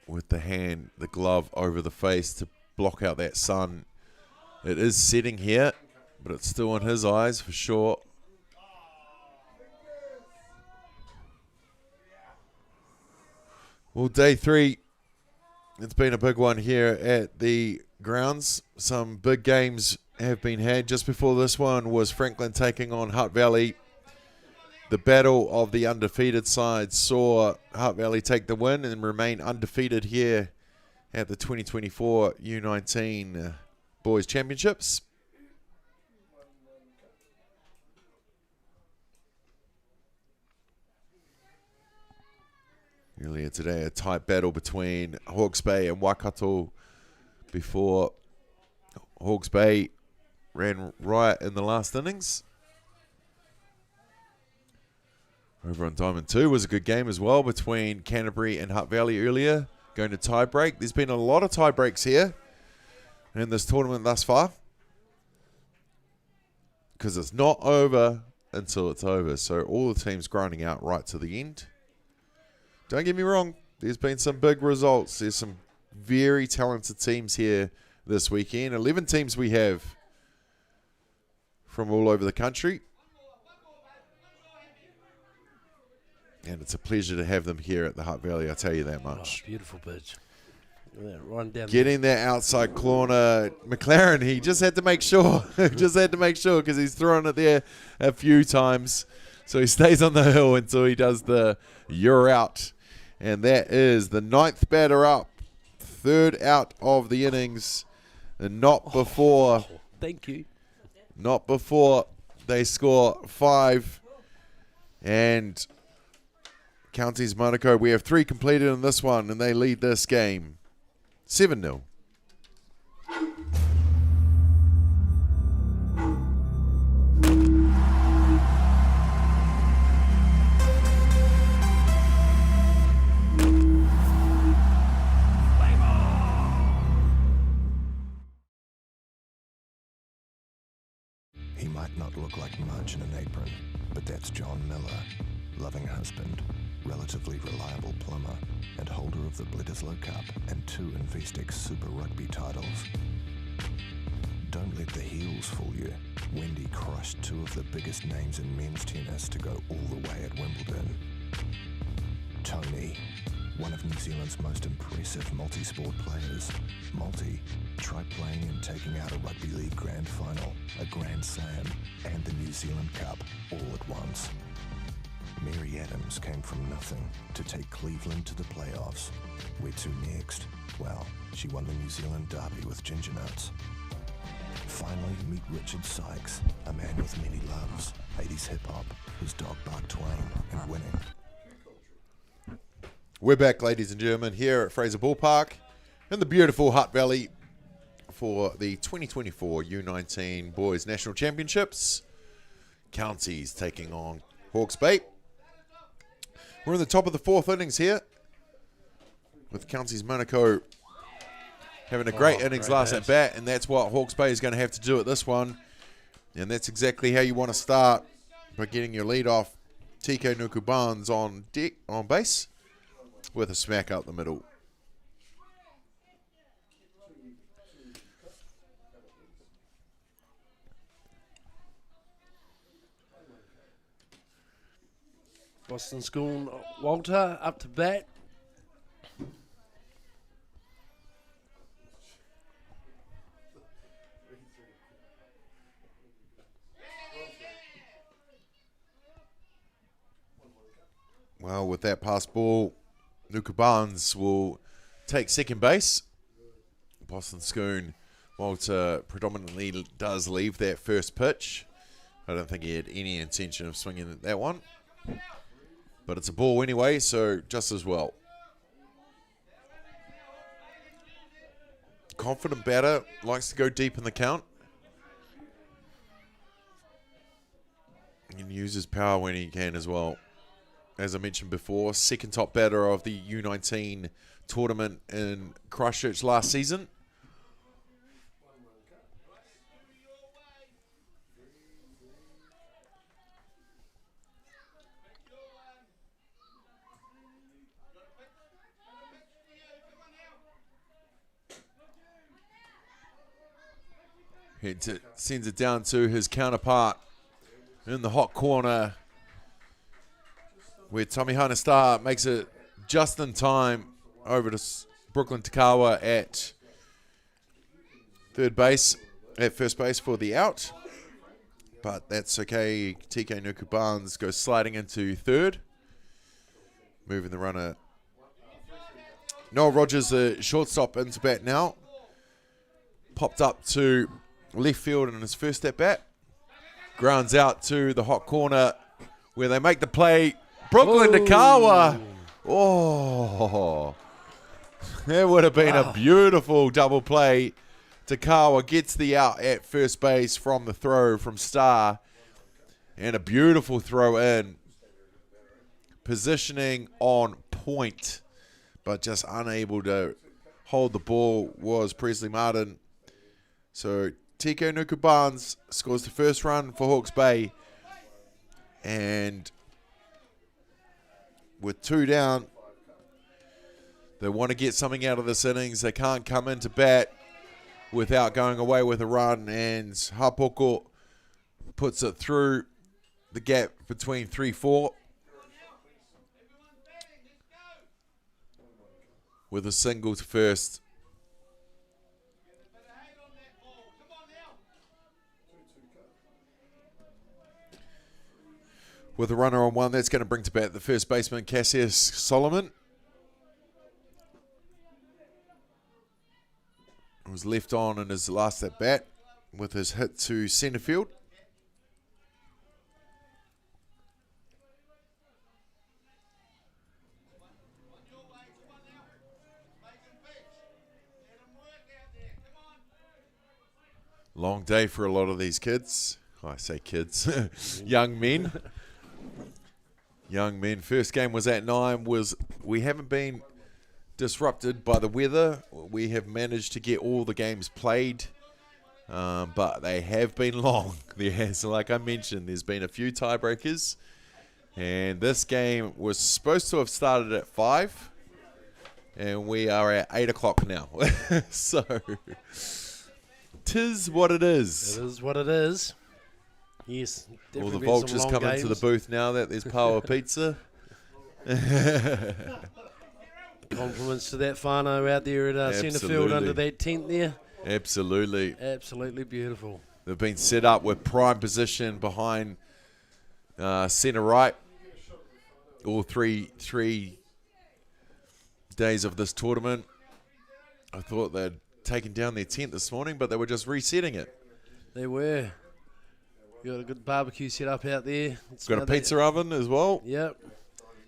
A: with the glove over the face to block out that sun. It is setting here, but it's still in his eyes for sure. Well, day 3, it's been a big one here at the grounds. Some big games have been had. Just before this one was Franklin taking on Hutt Valley. The battle of the undefeated sides saw Hutt Valley take the win and remain undefeated here at the 2024 U19 Boys Championships. Earlier today, a tight battle between Hawke's Bay and Waikato before Hawke's Bay ran riot in the last innings. Over on Diamond 2 was a good game as well between Canterbury and Hutt Valley earlier, going to tie break. There's been a lot of tie breaks here in this tournament thus far, because it's not over until it's over. So all the teams grinding out right to the end. Don't get me wrong, there's been some big results. There's some very talented teams here this weekend. 11 teams we have from all over the country. And it's a pleasure to have them here at the Hutt Valley, I'll tell you that much.
B: Oh, beautiful pitch. Run down
A: getting that outside corner. McLaren, he just had to make sure. Because he's thrown it there a few times. So he stays on the hill until he does the you're out. And that is the 9th batter up. 3rd out of the innings. And not before.
B: Thank you.
A: Not before they score 5. And Counties Monaco, we have 3 completed in this one. And they lead this game 7-0.
J: He might not look like much in an apron, but that's John Miller, loving husband, relatively reliable plumber, and holder of the Bledisloe Cup and 2 Investex Super Rugby titles. Don't let the heels fool you. Wendy crushed 2 of the biggest names in men's tennis to go all the way at Wimbledon. Tony, one of New Zealand's most impressive multi-sport players. Multi, try playing and taking out a rugby league grand final, a grand slam, and the New Zealand Cup all at once. Mary Adams came from nothing to take Cleveland to the playoffs. Where to next? Well, she won the New Zealand Derby with Ginger Nuts. Finally, meet Richard Sykes, a man with many loves, 80s hip-hop, whose dog barked Twain, and winning.
A: We're back, ladies and gentlemen, here at Fraser Ballpark in the beautiful Hutt Valley for the 2024 U19 Boys National Championships. Counties taking on Hawke's Bay. We're in the top of the 4th innings here with Counties Monaco having a great innings last at bat, and that's what Hawke's Bay is going to have to do at this one. And that's exactly how you want to start, by getting your lead off TK Nuku Barnes on base with a smack out the middle.
B: Boston School, Walter up to bat.
A: Well, with that pass ball, Nuku Barnes will take second base. Boston Schoon, Walter predominantly does leave that first pitch. I don't think he had any intention of swinging at that one. But it's a ball anyway, so just as well. Confident batter, likes to go deep in the count. And uses power when he can as well. As I mentioned before, second top batter of the U19 tournament in Christchurch last season. He sends it down to his counterpart in the hot corner, where Tommy Hanastar makes it just in time over to Brooklyn Takawa at first base for the out. But that's okay. TK Nuku Barnes goes sliding into third, moving the runner. Noel Rogers, the shortstop, into bat now. Popped up to left field in his first at bat. Grounds out to the hot corner where they make the play. Brooklyn Takawa. Oh, that would have been a beautiful double play. Takawa gets the out at first base from the throw from Star. And a beautiful throw in. Positioning on point, but just unable to hold the ball was Presley Martin. So TK Nuku Barnes scores the first run for Hawke's Bay. And with 2 down, they want to get something out of this innings. They can't come into bat without going away with a run. And Hapoko puts it through the gap between 3-4 with a single to first. With a runner on one, that's going to bring to bat the first baseman, Cassius Solomon. Was left on in his last at bat with his hit to centre field. Long day for a lot of these kids. I say kids, young men. Young men. First game was at 9. We haven't been disrupted by the weather. We have managed to get all the games played but they have been long. So like I mentioned, there's been a few tiebreakers, and this game was supposed to have started at 5, and we are at 8 o'clock now. So, 'tis what it is.
B: It is what it is. Yes.
A: All the
B: definitely been some
A: vultures
B: long
A: come into the
B: games.
A: booth now that there's power pizza.
B: Compliments to that whānau out there at centre field
A: Absolutely.
B: under that tent there.
A: Absolutely.
B: Absolutely beautiful.
A: They've been set up with prime position behind centre right all three days of this tournament. I thought they'd taken down their tent this morning, but they were just resetting it.
B: They were. You got a good barbecue set up out there.
A: Got a pizza oven as well.
B: Yep.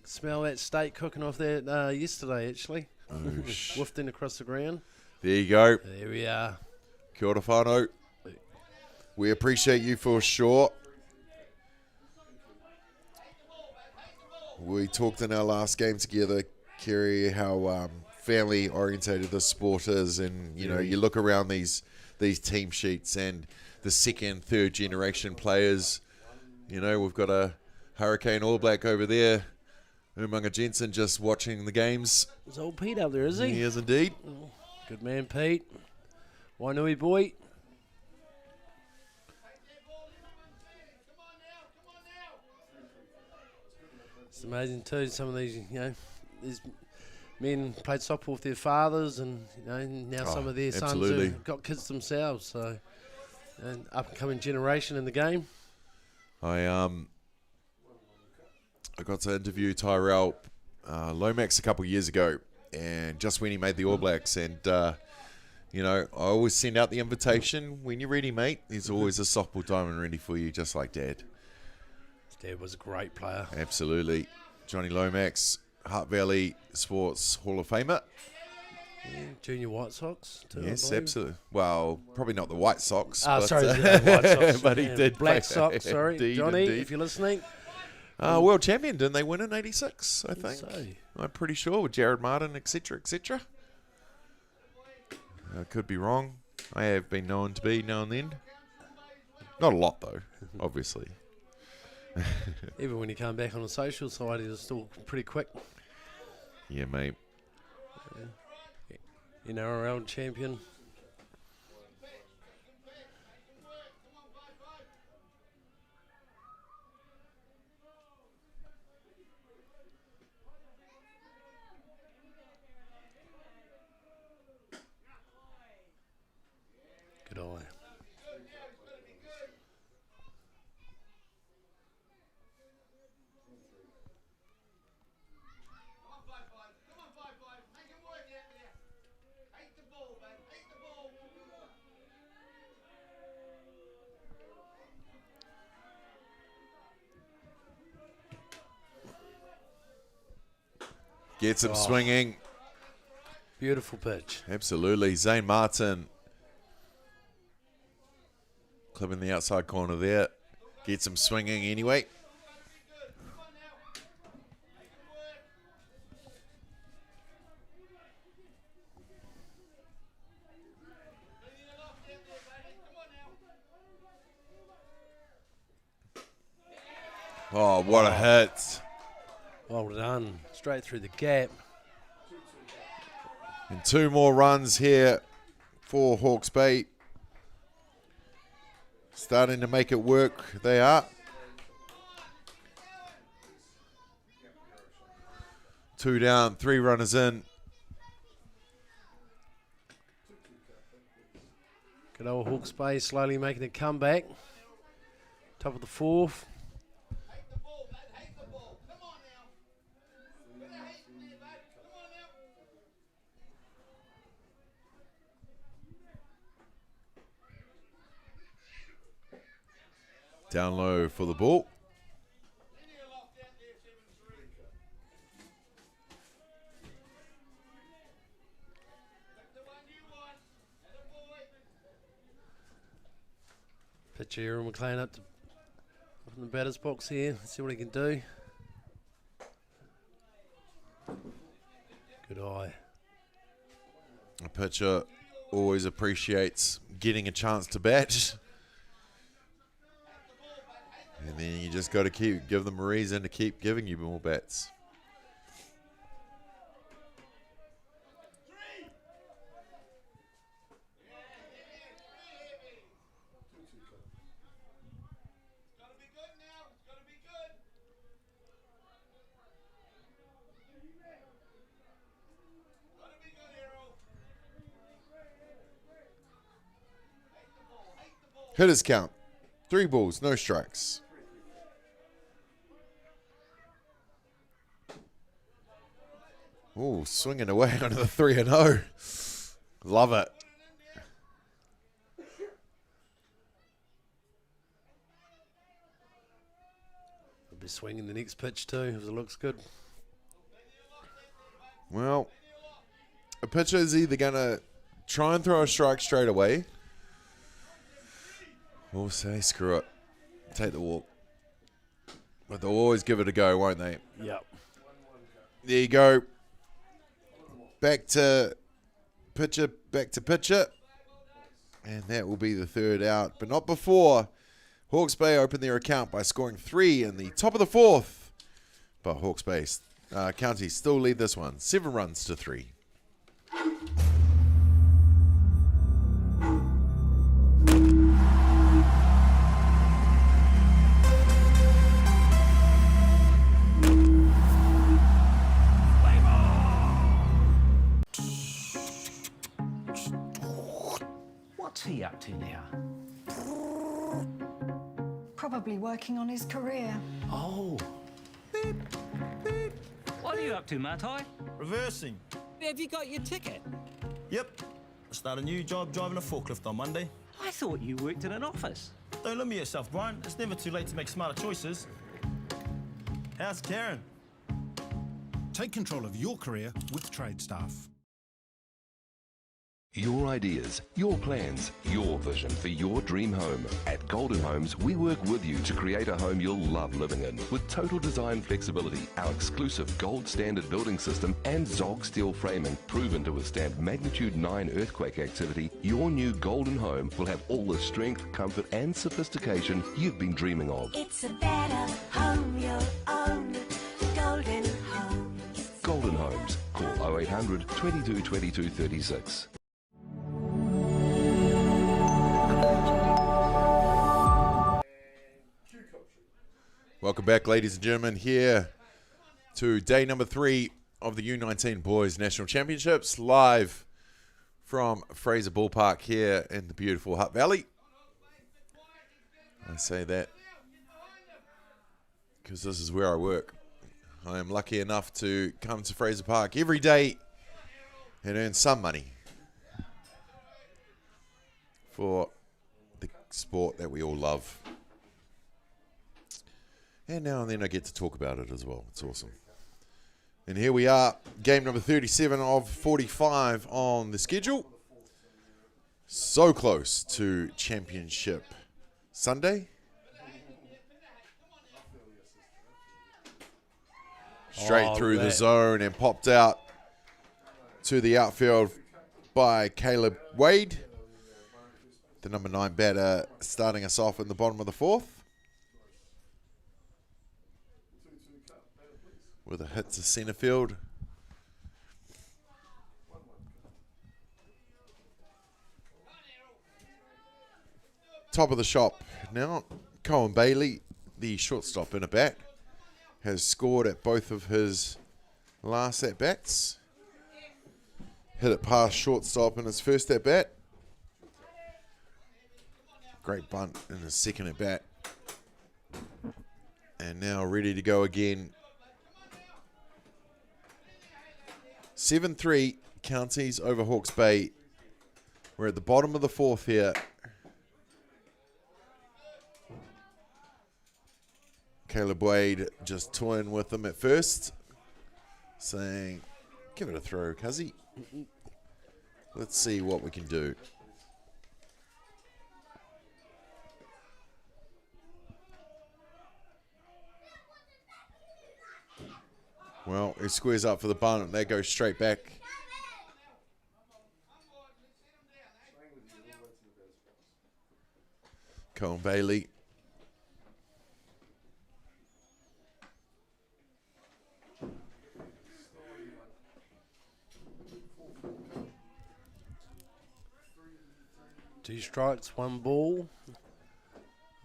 B: Smell that steak cooking off that yesterday, actually. Wafting across the ground.
A: There you go.
B: There we are.
A: Kia ora whānau. We appreciate you for sure. We talked in our last game together, Kerry, how family orientated the sport is, and you know, you look around these team sheets and the second, third generation players. You know, we've got a Hurricane All Black over there, Umunga Jensen, just watching the games.
B: There's old Pete up there, is he?
A: He is indeed.
B: Good man, Pete. Wainui boy. It's amazing too. Some of these, these men played soccer with their fathers, and now some of their sons
A: absolutely.
B: have got kids themselves. So, an up and coming generation in the game.
A: I got to interview Tyrell Lomax a couple of years ago, and just when he made the All Blacks, and I always send out the invitation. When you're ready, mate, there's always a softball diamond ready for you, just like Dad.
B: Dad was a great player.
A: Absolutely. Johnny Lomax, Hutt Valley Sports Hall of Famer.
B: Yeah, Junior White Sox too.
A: Yes, absolutely. Well, probably not the White Sox.
B: Sorry,
A: but,
B: the White Sox.
A: but he did
B: Black
A: play.
B: Sox, sorry.
A: Indeed,
B: Johnny,
A: indeed.
B: if you're listening.
A: World champion, didn't they win in 86, I think?
B: So.
A: I'm pretty sure, with Jared Martin, etc., etc. I could be wrong. I have been known to be now and then. Not a lot, though, obviously.
B: Even when he came back on the social side, he was still pretty quick.
A: Yeah, mate.
B: NRL champion. Good eye.
A: Gets him swinging.
B: Beautiful pitch.
A: Absolutely. Zane Martin clipping the outside corner there. Gets him swinging anyway. Oh, what a hit.
B: Well done. Straight through the gap.
A: And 2 more runs here for Hawke's Bay. Starting to make it work. They are. 2 down, 3 runners in.
B: Good old Hawke's Bay slowly making a comeback. Top of the 4th.
A: Down low for the ball.
B: Pitcher Aaron McLean up in the batter's box here. Let's see what he can do. Good eye.
A: A pitcher always appreciates getting a chance to bat. And then you just got to give them a reason to keep giving you more bats. Hitters count. 3 balls, no strikes. Ooh, swinging away onto the 3-0. Love it.
B: I'll be swinging the next pitch too, if it looks good.
A: Well, a pitcher is either going to try and throw a strike straight away, or say, screw it, take the walk. But they'll always give it a go, won't they?
B: Yep.
A: There you go. Back to pitcher. And that will be the 3rd out, but not before Hawke's Bay opened their account by scoring 3 in the top of the 4th. But Hawke's Bay County still lead this one, 7 runs to 3.
D: What's he up to now?
E: Probably working on his career.
D: Oh. What are you up to, Matai?
F: Reversing.
D: Have you got your ticket?
F: Yep. I start a new job driving a forklift on Monday.
D: I thought you worked in an office.
F: Don't limit yourself, Brian. It's never too late to make smarter choices. How's Karen?
G: Take control of your career with Trade Staff.
K: Your ideas, your plans, your vision for your dream home. At Golden Homes, we work with you to create a home you'll love living in. With total design flexibility, our exclusive gold standard building system and Zog steel framing proven to withstand magnitude 9 earthquake activity, your new Golden Home will have all the strength, comfort and sophistication you've been dreaming of.
L: It's a better home you'll own. Golden Homes.
K: Golden Homes. Call 0800 22 22 36.
A: Welcome back, ladies and gentlemen, here to day number 3 of the U19 Boys National Championships, live from Fraser Ballpark here in the beautiful Hutt Valley. I say that because this is where I work. I am lucky enough to come to Fraser Park every day and earn some money for the sport that we all love. And now and then I get to talk about it as well. It's awesome. And here we are, game number 37 of 45 on the schedule. So close to Championship Sunday. Straight through the zone and popped out to the outfield by Caleb Wade. The number 9 batter starting us off in the bottom of the 4th. With a hit to centre field. Top of the shop now, Cohen Bailey, the shortstop in a bat, has scored at both of his last at-bats. Hit it past shortstop in his first at-bat. Great bunt in his second at-bat. And now ready to go again. 7-3 Counties over Hawke's Bay. We're at the bottom of the 4th here. Caleb Wade just toying with them at first, saying, give it a throw, cuzzy. Let's see what we can do. Well, he squares up for the bunt, and they go straight back. Colin Bailey.
B: Two strikes, one ball.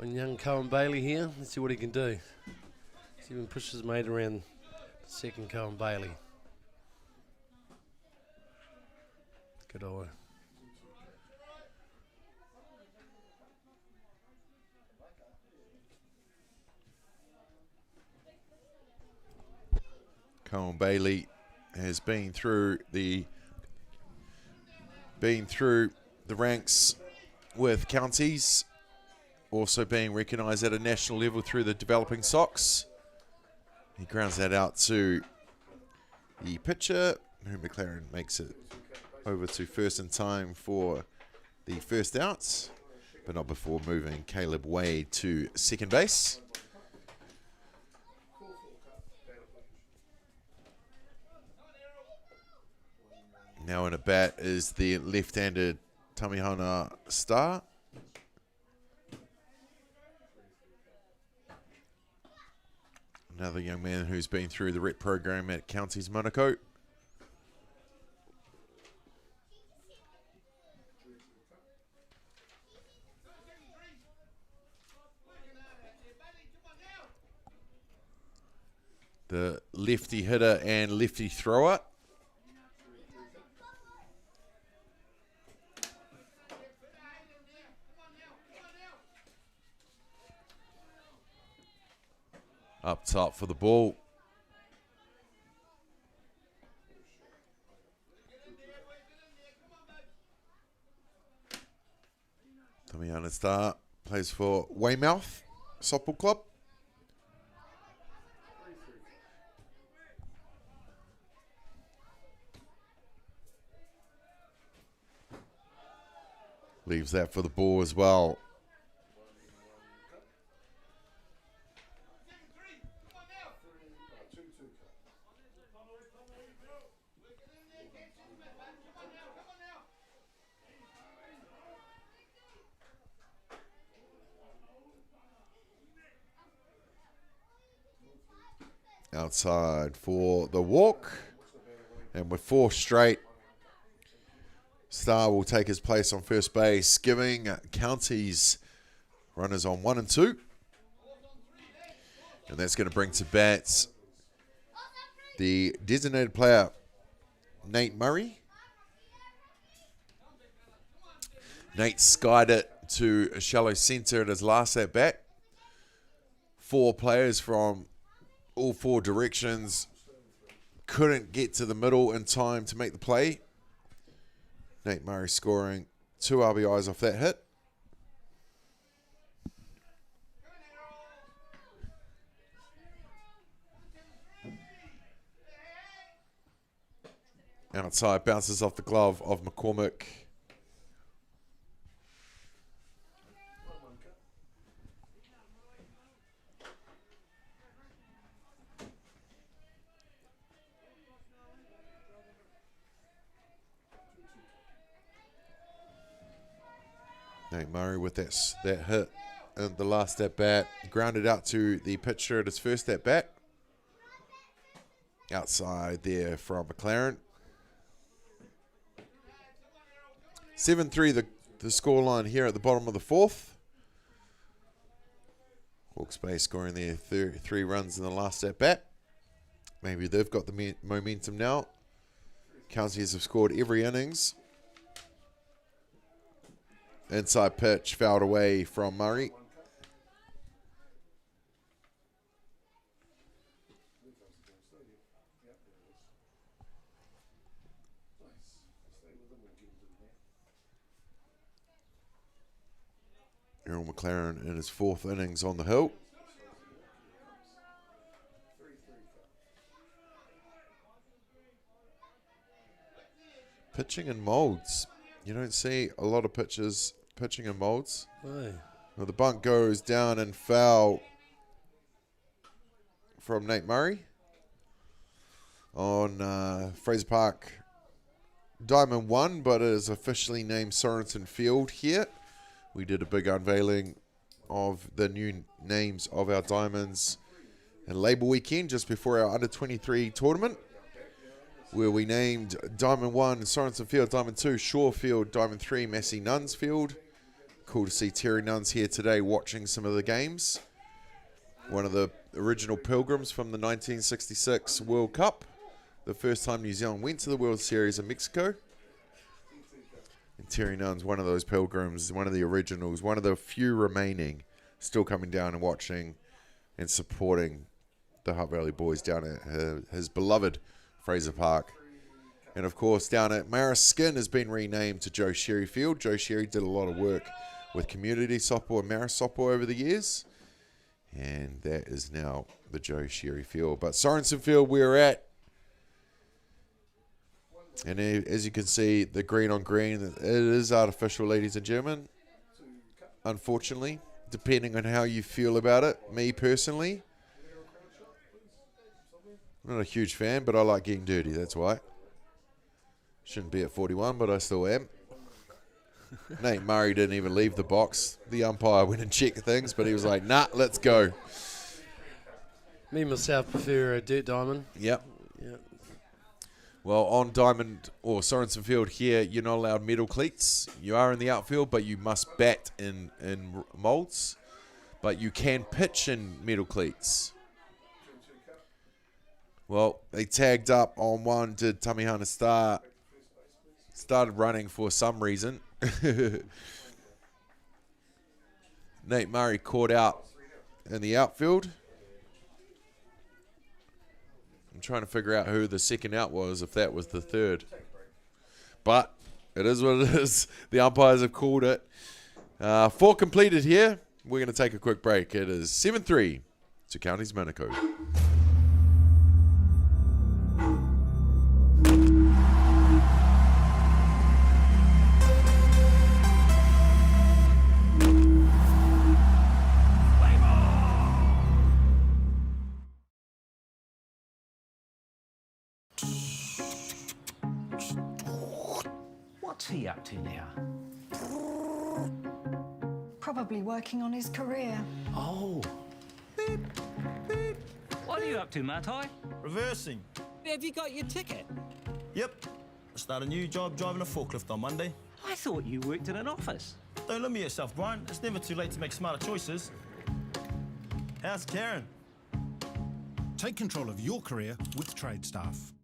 B: On young Cohen Bailey here. Let's see what he can do. See if he can push his mate around the second Cohen Bailey. Good eye.
A: Colin Bailey has been through the ranks with counties, also being recognised at a national level through the developing socks. He grounds that out to the pitcher, who McLaren makes it over to first in time for the first outs, but not before moving Caleb Wade to second base. Now in a bat is the left-handed Tamihana Star. Another young man who's been through the rep program at Counties Monaco. The lefty hitter and lefty thrower. Up top for the ball. Tamiana Star plays for Weymouth Softball Club. Leaves that for the ball as well. Outside for the walk. And with 4 straight, Star will take his place on first base, giving Counties runners on 1 and 2. And that's going to bring to bat the designated player, Nate Murray. Nate skied it to a shallow centre at his last at bat. 4 players from all 4 directions couldn't get to the middle in time to make the play. Nate Murray scoring 2 RBIs off that hit. Outside, bounces off the glove of McCormick. Nate Murray with that hit in the last at bat, grounded out to the pitcher at his first at bat. Outside there from McLaren. 7-3 the scoreline here at the bottom of the 4th. Hawke's Bay scoring their 3 runs in the last at bat. Maybe they've got the momentum now. Counties have scored every innings. Inside pitch, fouled away from Murray. Errol McLaren in his 4th innings on the hill. Pitching in molds. You don't see a lot of pitchers pitching in molds.
B: Aye.
A: Well, the bunt goes down and foul from Nate Murray on Fraser Park Diamond 1, but it is officially named Sorensen Field here. We did a big unveiling of the new names of our Diamonds and Labour Weekend just before our Under-23 tournament, where we named Diamond 1 Sorensen Field, Diamond 2 Shaw Field, Diamond 3 Massey Nuns Field. Cool to see Terry Nuns here today watching some of the games. One of the original pilgrims from the 1966 World Cup, the first time New Zealand went to the World Series in Mexico. And Terry Nunn's one of those pilgrims, one of the originals, one of the few remaining, still coming down and watching and supporting the Hutt Valley boys down at his beloved Fraser Park. And of course, down at Maris Skin has been renamed to Joe Sherry Field. Joe Sherry did a lot of work with community softball and Maris softball over the years. And that is now the Joe Sherry Field. But Sorensen Field we're at. And as you can see, the green on green, it is artificial, ladies and gentlemen. Unfortunately, depending on how you feel about it. Me personally, I'm not a huge fan, but I like getting dirty, that's why. Shouldn't be at 41, but I still am. Nate Murray didn't even leave the box. The umpire went and checked things, but he was like, nah, let's go.
B: Me, myself, prefer a dirt diamond.
A: Yep.
B: Yep.
A: Well, on Diamond or Sorensen Field here, you're not allowed metal cleats. You are in the outfield, but you must bat in molds. But you can pitch in metal cleats. Well, they tagged up on one. Did Tamihana started running for some reason. Nate Murray caught out in the outfield. I'm trying to figure out who the second out was, if that was the third. But it is what it is. The umpires have called it. 4 completed here. We're going to take a quick break. It is 7-3 to Counties Monaco.
D: What's he up to now?
E: Probably working on his career.
D: Oh. What are you up to, Matai?
F: Reversing.
D: Have you got your ticket?
F: Yep. I start a new job driving a forklift on Monday.
D: I thought you worked in an office.
F: Don't limit yourself, Brian. It's never too late to make smarter choices. How's Karen?
G: Take control of your career with Trade Staff.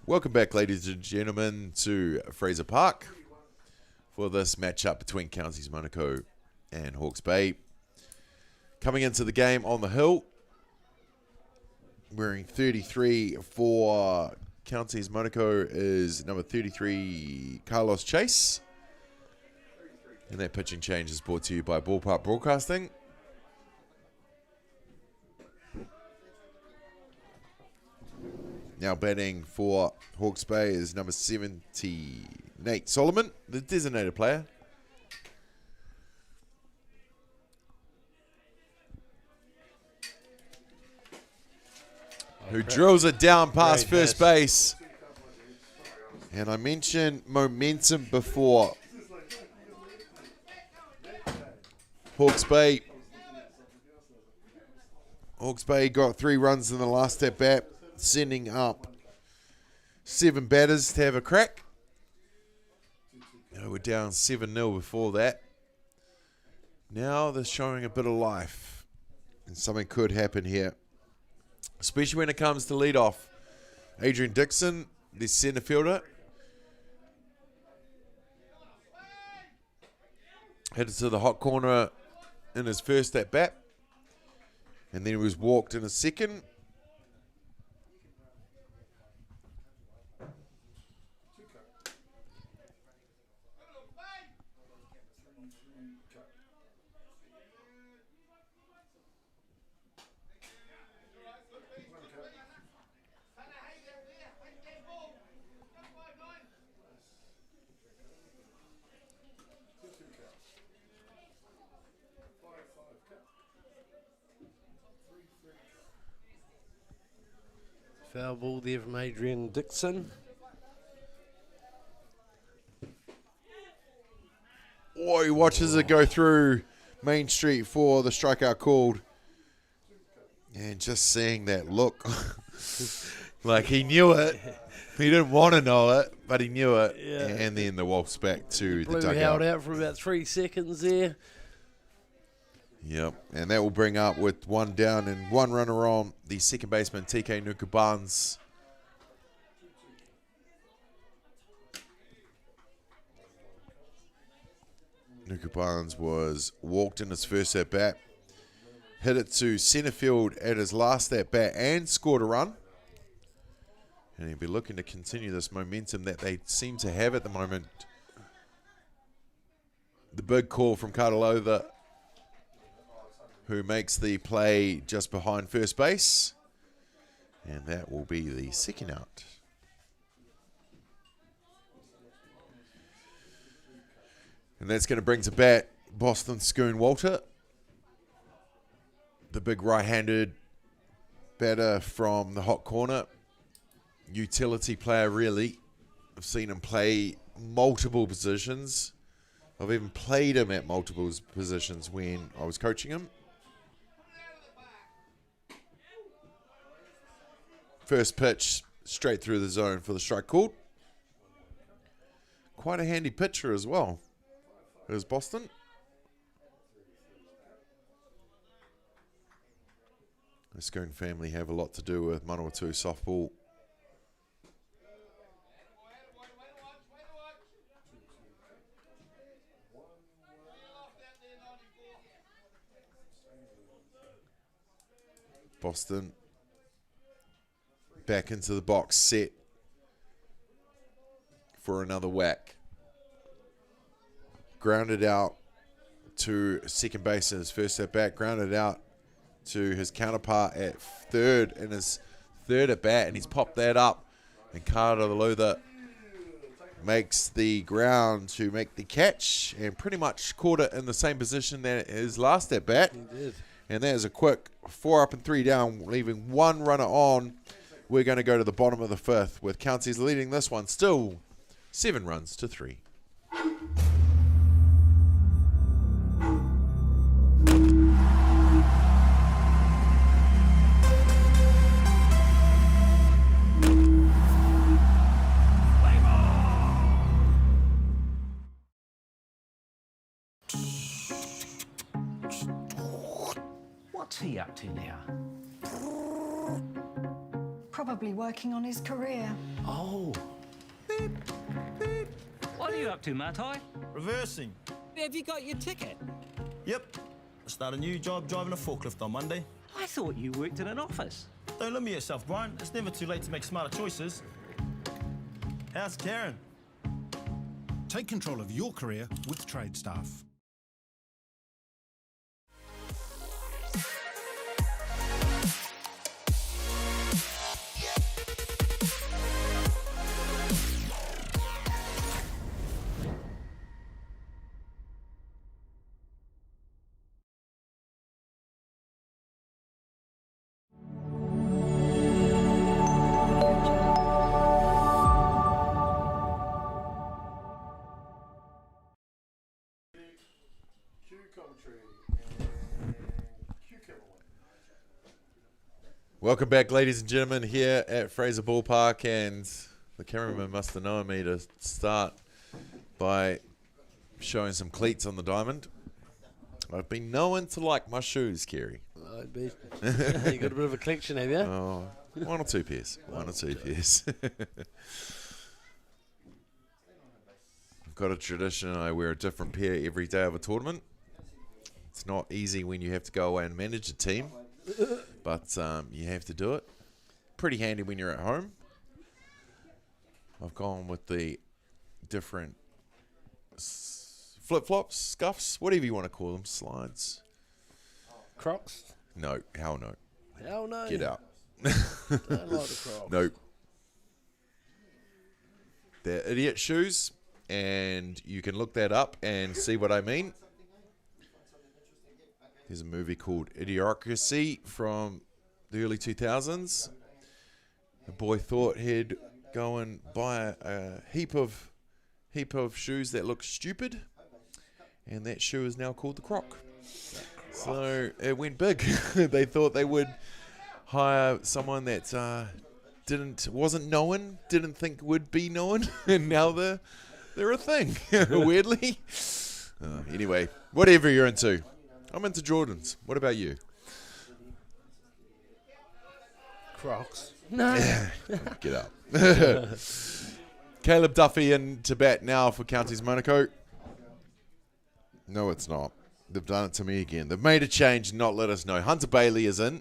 A: Welcome back, ladies and gentlemen, to Fraser Park for this matchup between Counties Monaco and Hawke's Bay. Coming into the game on the hill, wearing 33 for Counties Monaco is number 33, Carlos Chase. And that pitching change is brought to you by Ballpark Broadcasting. Now batting for Hawke's Bay is number 70, Nate Solomon, the designated player. Who drills it down past first base. And I mentioned momentum before. Hawke's Bay got 3 runs in the last at bat, sending up 7 batters to have a crack. We're down 7-0 before that. Now they're showing a bit of life. And something could happen here. Especially when it comes to leadoff. Adrian Dixon, the centre fielder. Headed to the hot corner in his first at bat. And then he was walked in his second.
B: Foul ball there from Adrian Dixon.
A: Oh, he watches it go through Main Street for the strikeout called. And just seeing that look, like he knew it. He didn't want to know it, but he knew it.
B: Yeah.
A: And then the walks back to the
B: Blue held
A: dugout.
B: out for about 3 seconds there.
A: Yep, and that will bring up with one down and one runner on the second baseman, TK Nukubans. Nukubans was walked in his first at-bat, hit it to center field at his last at-bat and scored a run. And he'll be looking to continue this momentum that they seem to have at the moment. The big call from Cardelova, who makes the play just behind first base. And that will be the second out. And that's going to bring to bat Boston Schoon Walter, the big right-handed batter from the hot corner. Utility player, really. I've seen him play multiple positions. I've even played him at multiple positions when I was coaching him. First pitch, straight through the zone for the strike called. Quite a handy pitcher as well. There's Boston. The Schoon family have a lot to do with Manukau softball. Boston back into the box, set for another whack. Grounded out to second base in his first at bat. Grounded out to his counterpart at third in his third at bat, and he's popped that up. And Cardelova makes the ground to make the catch, and pretty much caught it in the same position that his last at bat.
B: He did.
A: And that is a quick 4 up and 3 down, leaving one runner on. We're going to go to the bottom of the fifth with Counties leading this one still 7 runs to 3.
D: What's he up to now?
E: Probably working on his career.
D: Oh. What are you up to, Matai?
F: Reversing.
D: Have you got your ticket?
F: Yep. I start a new job driving a forklift on Monday.
D: I thought you worked in an office.
F: Don't limit yourself, Brian. It's never too late to make smarter choices. How's Karen?
G: Take control of your career with Trade Staff.
A: Welcome back, ladies and gentlemen, here at Fraser Ballpark, and the cameraman must have known me to start by showing some cleats on the diamond. I've been known to like my shoes, Kerry.
B: I bet. You got a bit of a collection, have you?
A: Oh, 1 or 2 pairs. 1 or 2 pairs. I've got a tradition. I wear a different pair every day of a tournament. It's not easy when you have to go away and manage a team, but you have to do it. Pretty handy when you're at home. I've gone with the different flip-flops, scuffs, whatever you want to call them, slides.
B: Crocs?
A: No, hell no.
B: Hell no.
A: Get out.
B: Don't like the Crocs.
A: Nope. They're idiot shoes, and you can look that up and see what I mean. There's a movie called Idiocracy from the early 2000s. The boy thought he'd go and buy a heap of shoes that looked stupid, and that shoe is now called the Croc. So it went big. They thought they would hire someone that wasn't known, didn't think would be known, and now they're a thing. Weirdly. Anyway, whatever you're into. I'm into Jordans. What about you?
B: Crocs. No.
A: Get up. Caleb Duffy into bat now for Counties Monaco. No, it's not. They've done it to me again. They've made a change and not let us know. Hunter Bailey is in.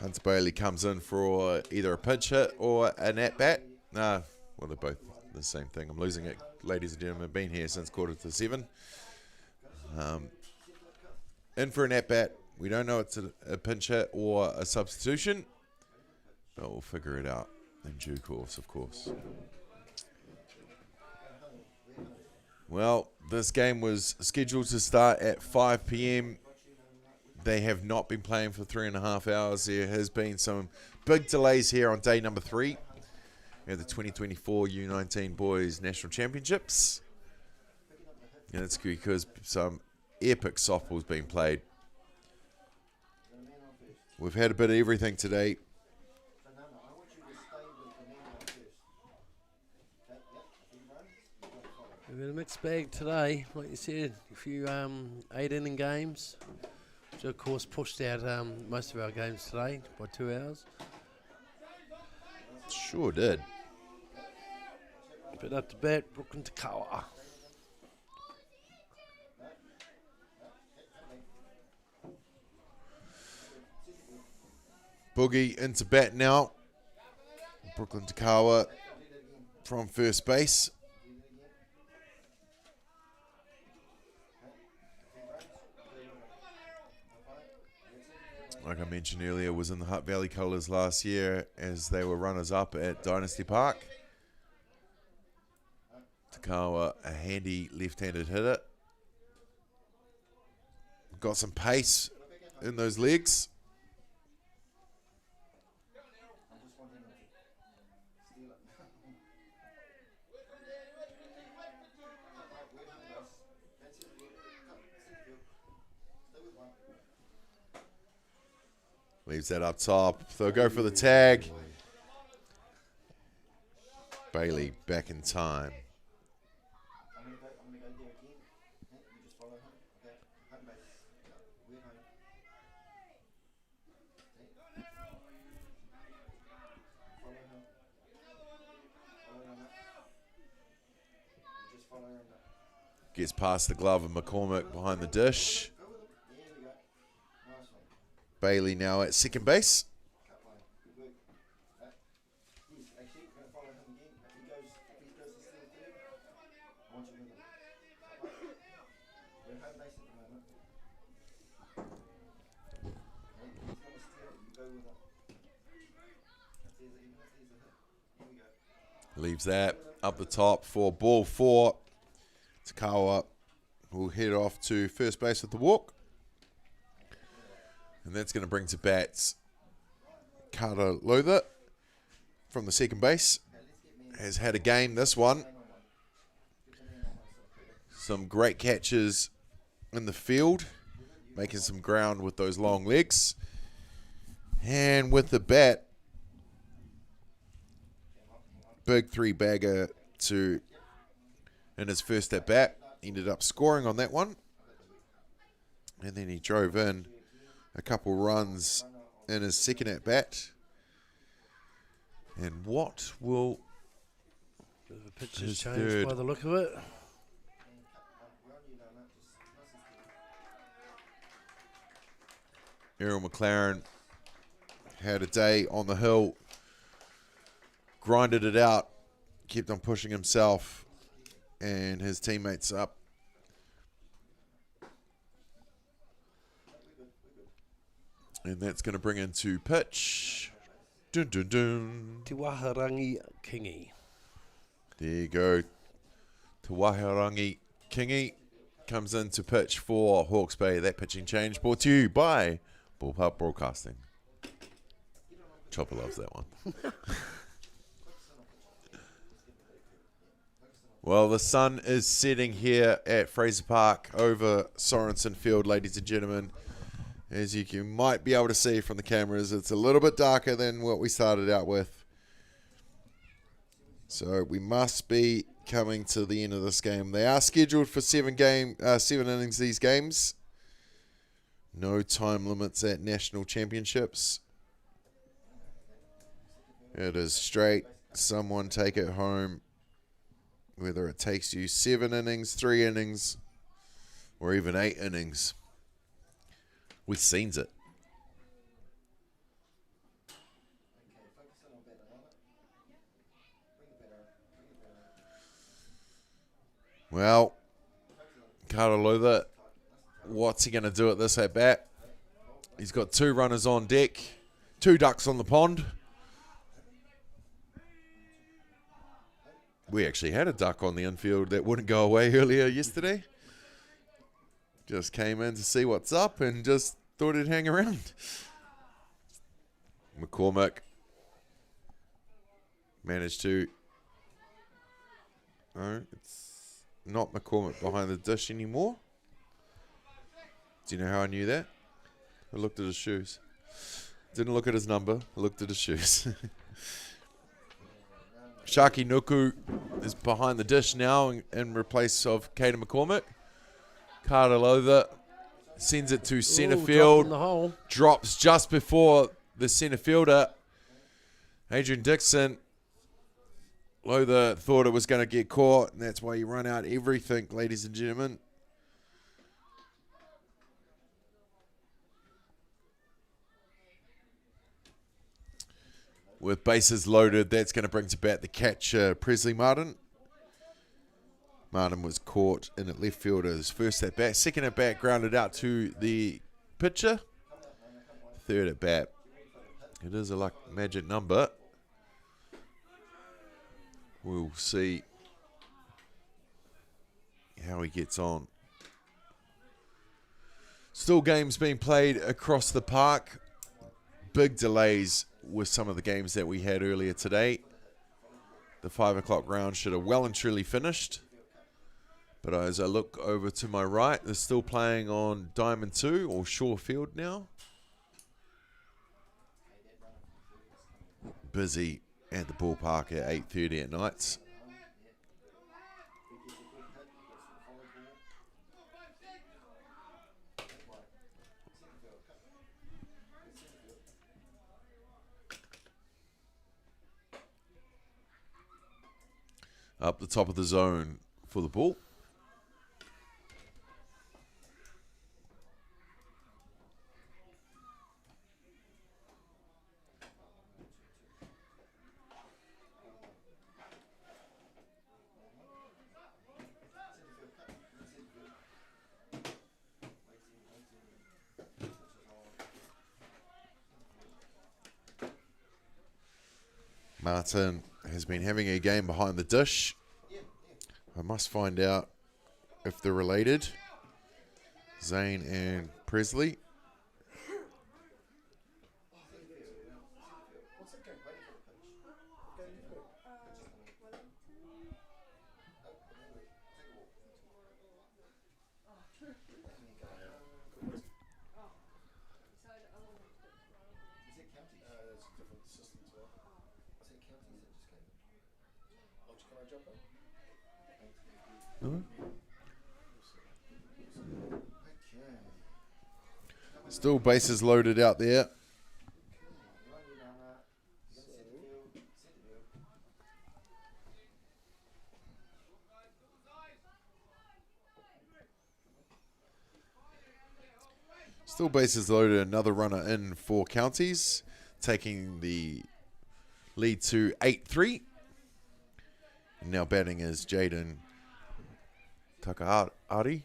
A: Hunter Bailey comes in for either a pinch hit or an at-bat. Well, they're both the same thing. I'm losing it, ladies and gentlemen. Been here since 6:45. In for an at-bat. We don't know it's a pinch hit or a substitution, but we'll figure it out in due course, of course. Well, this game was scheduled to start at 5 p.m. They have not been playing for 3.5 hours. There has been some big delays here on day number 3 at the 2024 U19 Boys National Championships. And it's because some epic softball's been played. We've had a bit of everything today.
B: We've got a mixed bag today, like you said. A few 8-inning games, which of course pushed out most of our games today by 2 hours.
A: Sure did.
B: But up to bat, Brooklyn Takawa.
A: Boogie into bat now. Brooklyn Takawa from first base. Like I mentioned earlier, was in the Hutt Valley colours last year as they were runners-up at Dynasty Park. Takawa, a handy left-handed hitter. Got some pace in those legs. Leaves that up top. They'll go for the tag. Bailey back in time. Gets past the glove of McCormick behind the dish. Bailey now at second base. Leaves that up the top for ball 4. Takawa will head off to first base with the walk. And that's going to bring to bats Carter Lother from the second base. Has had a game, this one. Some great catches in the field. Making some ground with those long legs. And with the bat, big 3-bagger in his first at bat. Ended up scoring on that one. And then he drove in a couple runs in his second at bat. And what will
B: the pitch has changed by the look of it.
A: Errol McLaren had a day on the hill, grinded it out, kept on pushing himself and his teammates up. And that's going to bring into pitch. Dun, dun, dun.
B: Te Waharangi Kingi.
A: There you go. Te Waharangi Kingi comes into pitch for Hawke's Bay. That pitching change brought to you by Ballpark Broadcasting. Chopper loves that one. Well, the sun is setting here at Fraser Park over Sorensen Field, ladies and gentlemen. As you might be able to see from the cameras, it's a little bit darker than what we started out with. So we must be coming to the end of this game. They are scheduled for 7 innings, these games. No time limits at national championships. It is straight. Someone take it home. Whether it takes you 7 innings, 3 innings, or even 8 innings. We've seen it. Well, Katalotha, what's he going to do at this at bat? He's got 2 runners on deck, 2 ducks on the pond. We actually had a duck on the infield that wouldn't go away earlier yesterday. Just came in to see what's up and just thought it'd hang around. McCormick managed to... No, it's not McCormick behind the dish anymore. Do you know how I knew that? I looked at his shoes. Didn't look at his number. I looked at his shoes. Shaki Nuku is behind the dish now in replace of Caden McCormick. Katalotha sends it to centre field. Drops just before the centre fielder. Adrian Dixon. Lotha thought it was going to get caught, and that's why you run out everything, ladies and gentlemen. With bases loaded, that's going to bring to bat the catcher, Presley Martin. Martin was caught in at left fielder's first at bat. Second at bat, grounded out to the pitcher. Third at bat. It is a magic number. We'll see how he gets on. Still games being played across the park. Big delays with some of the games that we had earlier today. The 5 o'clock round should have well and truly finished. But as I look over to my right, they're still playing on Diamond 2 or Shore Field now. Busy at the ballpark at 8:30 at nights. Up the top of the zone for the ball. Martin has been having a game behind the dish. I must find out if they're related. Zane and Presley. Still bases loaded out there. Still bases loaded, another runner in for Counties, taking the lead to 8-3. And now batting is Jaden Takahari.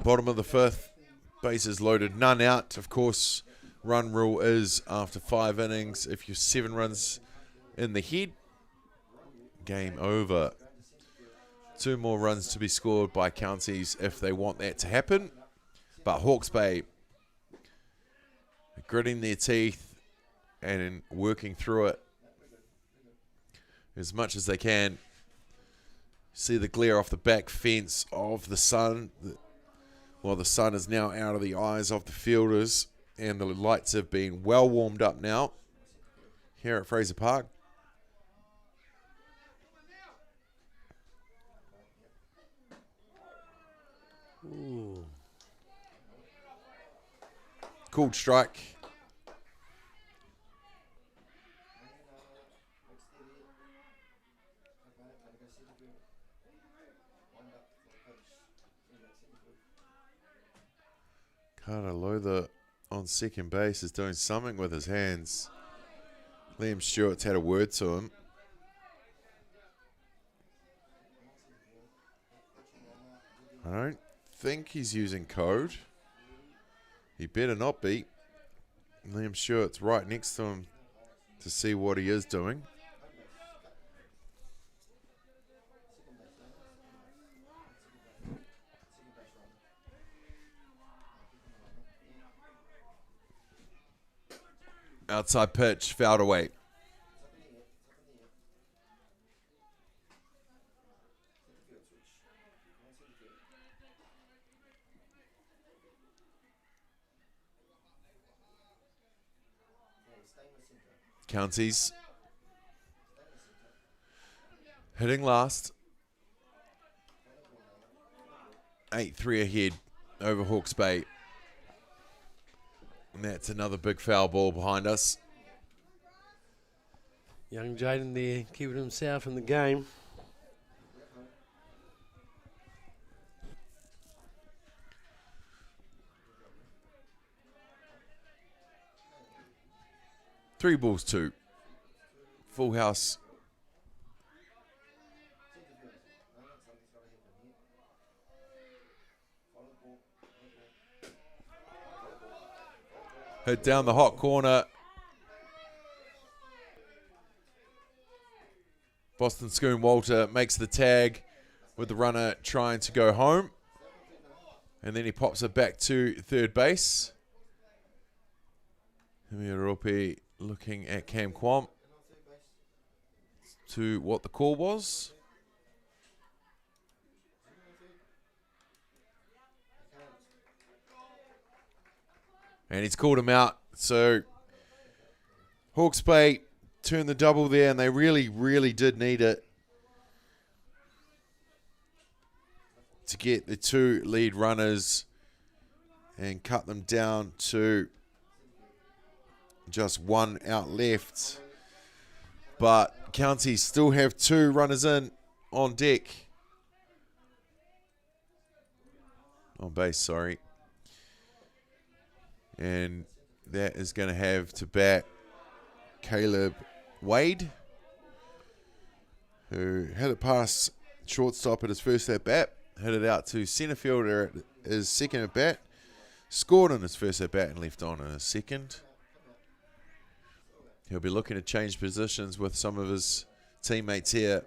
A: Bottom of the 5th, bases loaded, none out. Of course, run rule is after 5 innings. If you're 7 runs in the head, game over. 2 more runs to be scored by counties if they want that to happen. But Hawke's Bay gritting their teeth and working through it as much as they can. See the glare off the back fence of the sun. Well, the sun is now out of the eyes of the fielders, and the lights have been well warmed up now here at Fraser Park.
B: Ooh.
A: Called strike. Carter Lothar on second base is doing something with his hands. Liam Stewart's had a word to him. I don't think he's using code. He better not be. Liam Stewart's right next to him to see what he is doing. Outside pitch, fouled away. Counties hitting last. 8-3 ahead over Hawke's Bay. And that's another big foul ball behind us.
B: Young Jaden there keeping himself in the game.
A: Three balls, 2. Full house. Hit down the hot corner. Boston Schoon Walter makes the tag with the runner trying to go home. And then he pops it back to third base. Himiarope looking at Cam Kwam to what the call was. And he's called him out. So Hawke's Bay turned the double there, and they really, really did need it to get the 2 lead runners and cut them down to just 1 out left. But counties still have 2 runners in on deck. On base, sorry. And that is going to have to bat Caleb Wade, who hit it past shortstop at his first at bat, hit it out to centre fielder at his second at bat, scored on his first at bat and left on in his second. He'll be looking to change positions with some of his teammates here.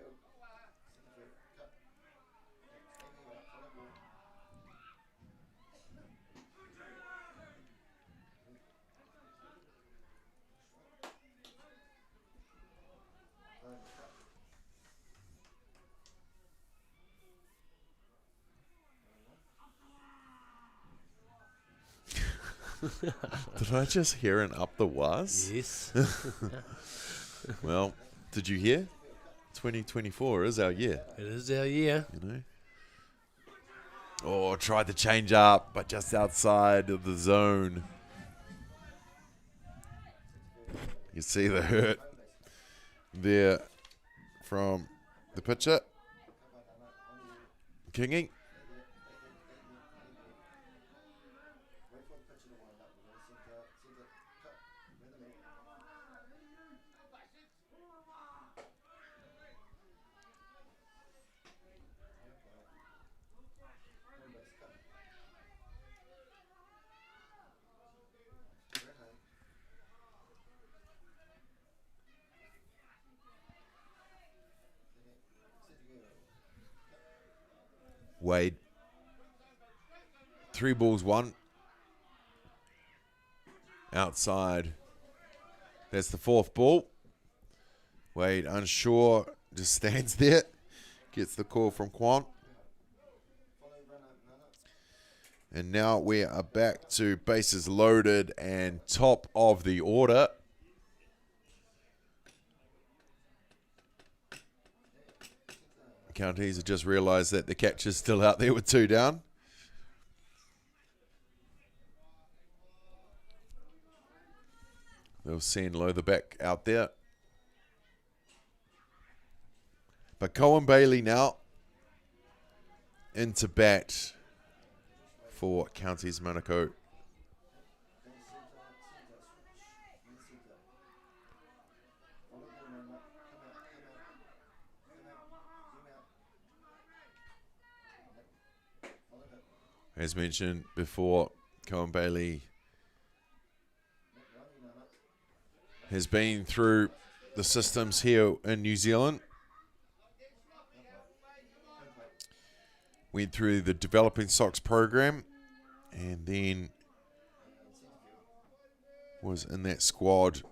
A: Did I just hear an up the was?
B: Yes.
A: Well, did you hear? 2024 is our year.
B: It is our year.
A: You know. Oh, tried to change up, but just outside of the zone. You see the hurt there from the pitcher. Kingy. Wade. 3 balls, 1. Outside. That's the 4th ball. Wade unsure, just stands there. Gets the call from Quan. And now we are back to bases loaded and top of the order. Counties have just realised that the catcher's still out there with 2 down. They'll send Lothar back out there. But Cohen Bailey now into bat for Counties Monaco. As mentioned before, Cohen Bailey has been through the systems here in New Zealand. Went through the Developing Socks program and then was in that squad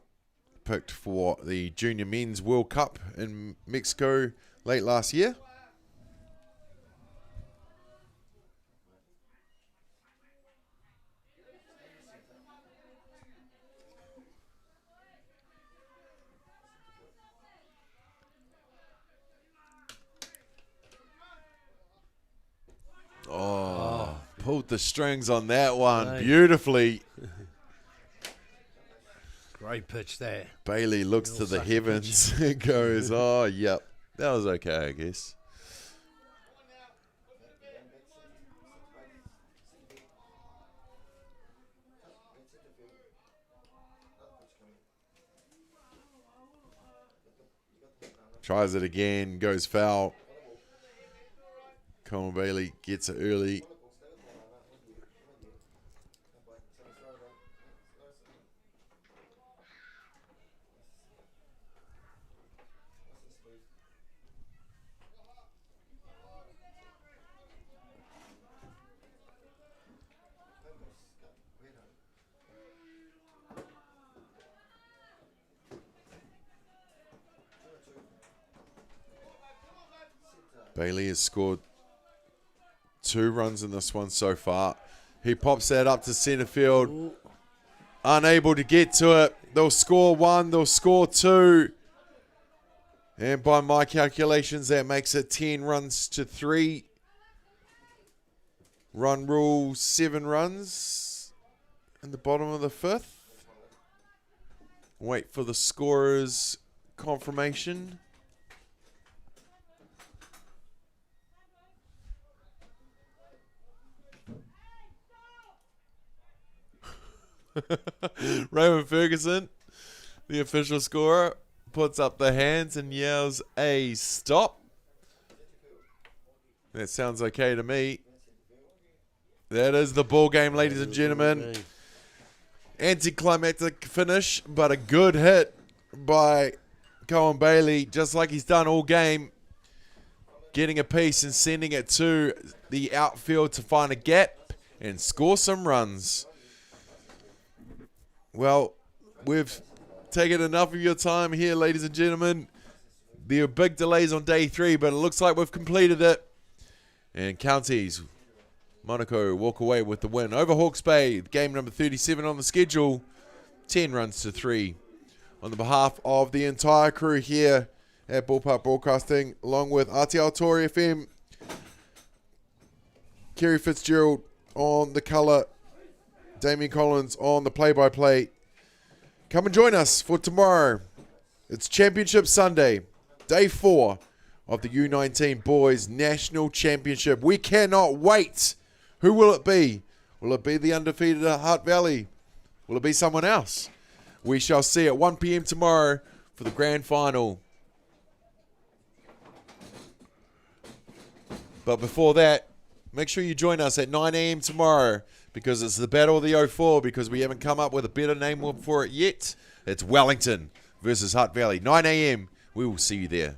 A: picked for the Junior Men's World Cup in Mexico late last year. Oh, pulled the strings on that one beautifully.
B: Great pitch there.
A: Bailey looks to the heavens and goes, oh, yep, that was okay, I guess. Tries it again, goes foul. Cohen Bailey gets it early. Bailey has scored 2 runs in this one so far. He pops that up to centre field. Ooh. Unable to get to it. They'll score 1. They'll score 2. And by my calculations, that makes it 10 runs to 3. Run rule, 7 runs in the bottom of the 5th. Wait for the scorer's confirmation. Raymond Ferguson, the official scorer, puts up the hands and yells a stop. That sounds okay to me. That is the ball game, ladies and gentlemen. Anticlimactic finish, but a good hit by Cohen Bailey, just like he's done all game. Getting a piece and sending it to the outfield to find a gap and score some runs. Well, we've taken enough of your time here, ladies and gentlemen. There are big delays on day 3, but it looks like we've completed it. And Counties, Monaco walk away with the win over Hawke's Bay. Game number 37 on the schedule, 10 runs to 3. On the behalf of the entire crew here at Ballpark Broadcasting, along with Atiawa Toa FM, Kerry Fitzgerald on the colour, Damien Collins on the play-by-play. Come and join us for tomorrow. It's Championship Sunday, day 4 of the U19 Boys National Championship. We cannot wait. Who will it be? Will it be the undefeated Hutt Valley? Will it be someone else? We shall see at 1 p.m. tomorrow for the grand final. But before that, make sure you join us at 9 a.m. tomorrow, because it's the Battle of the 04, because we haven't come up with a better name for it yet. It's Wellington versus Hutt Valley. 9 a.m. We will see you there.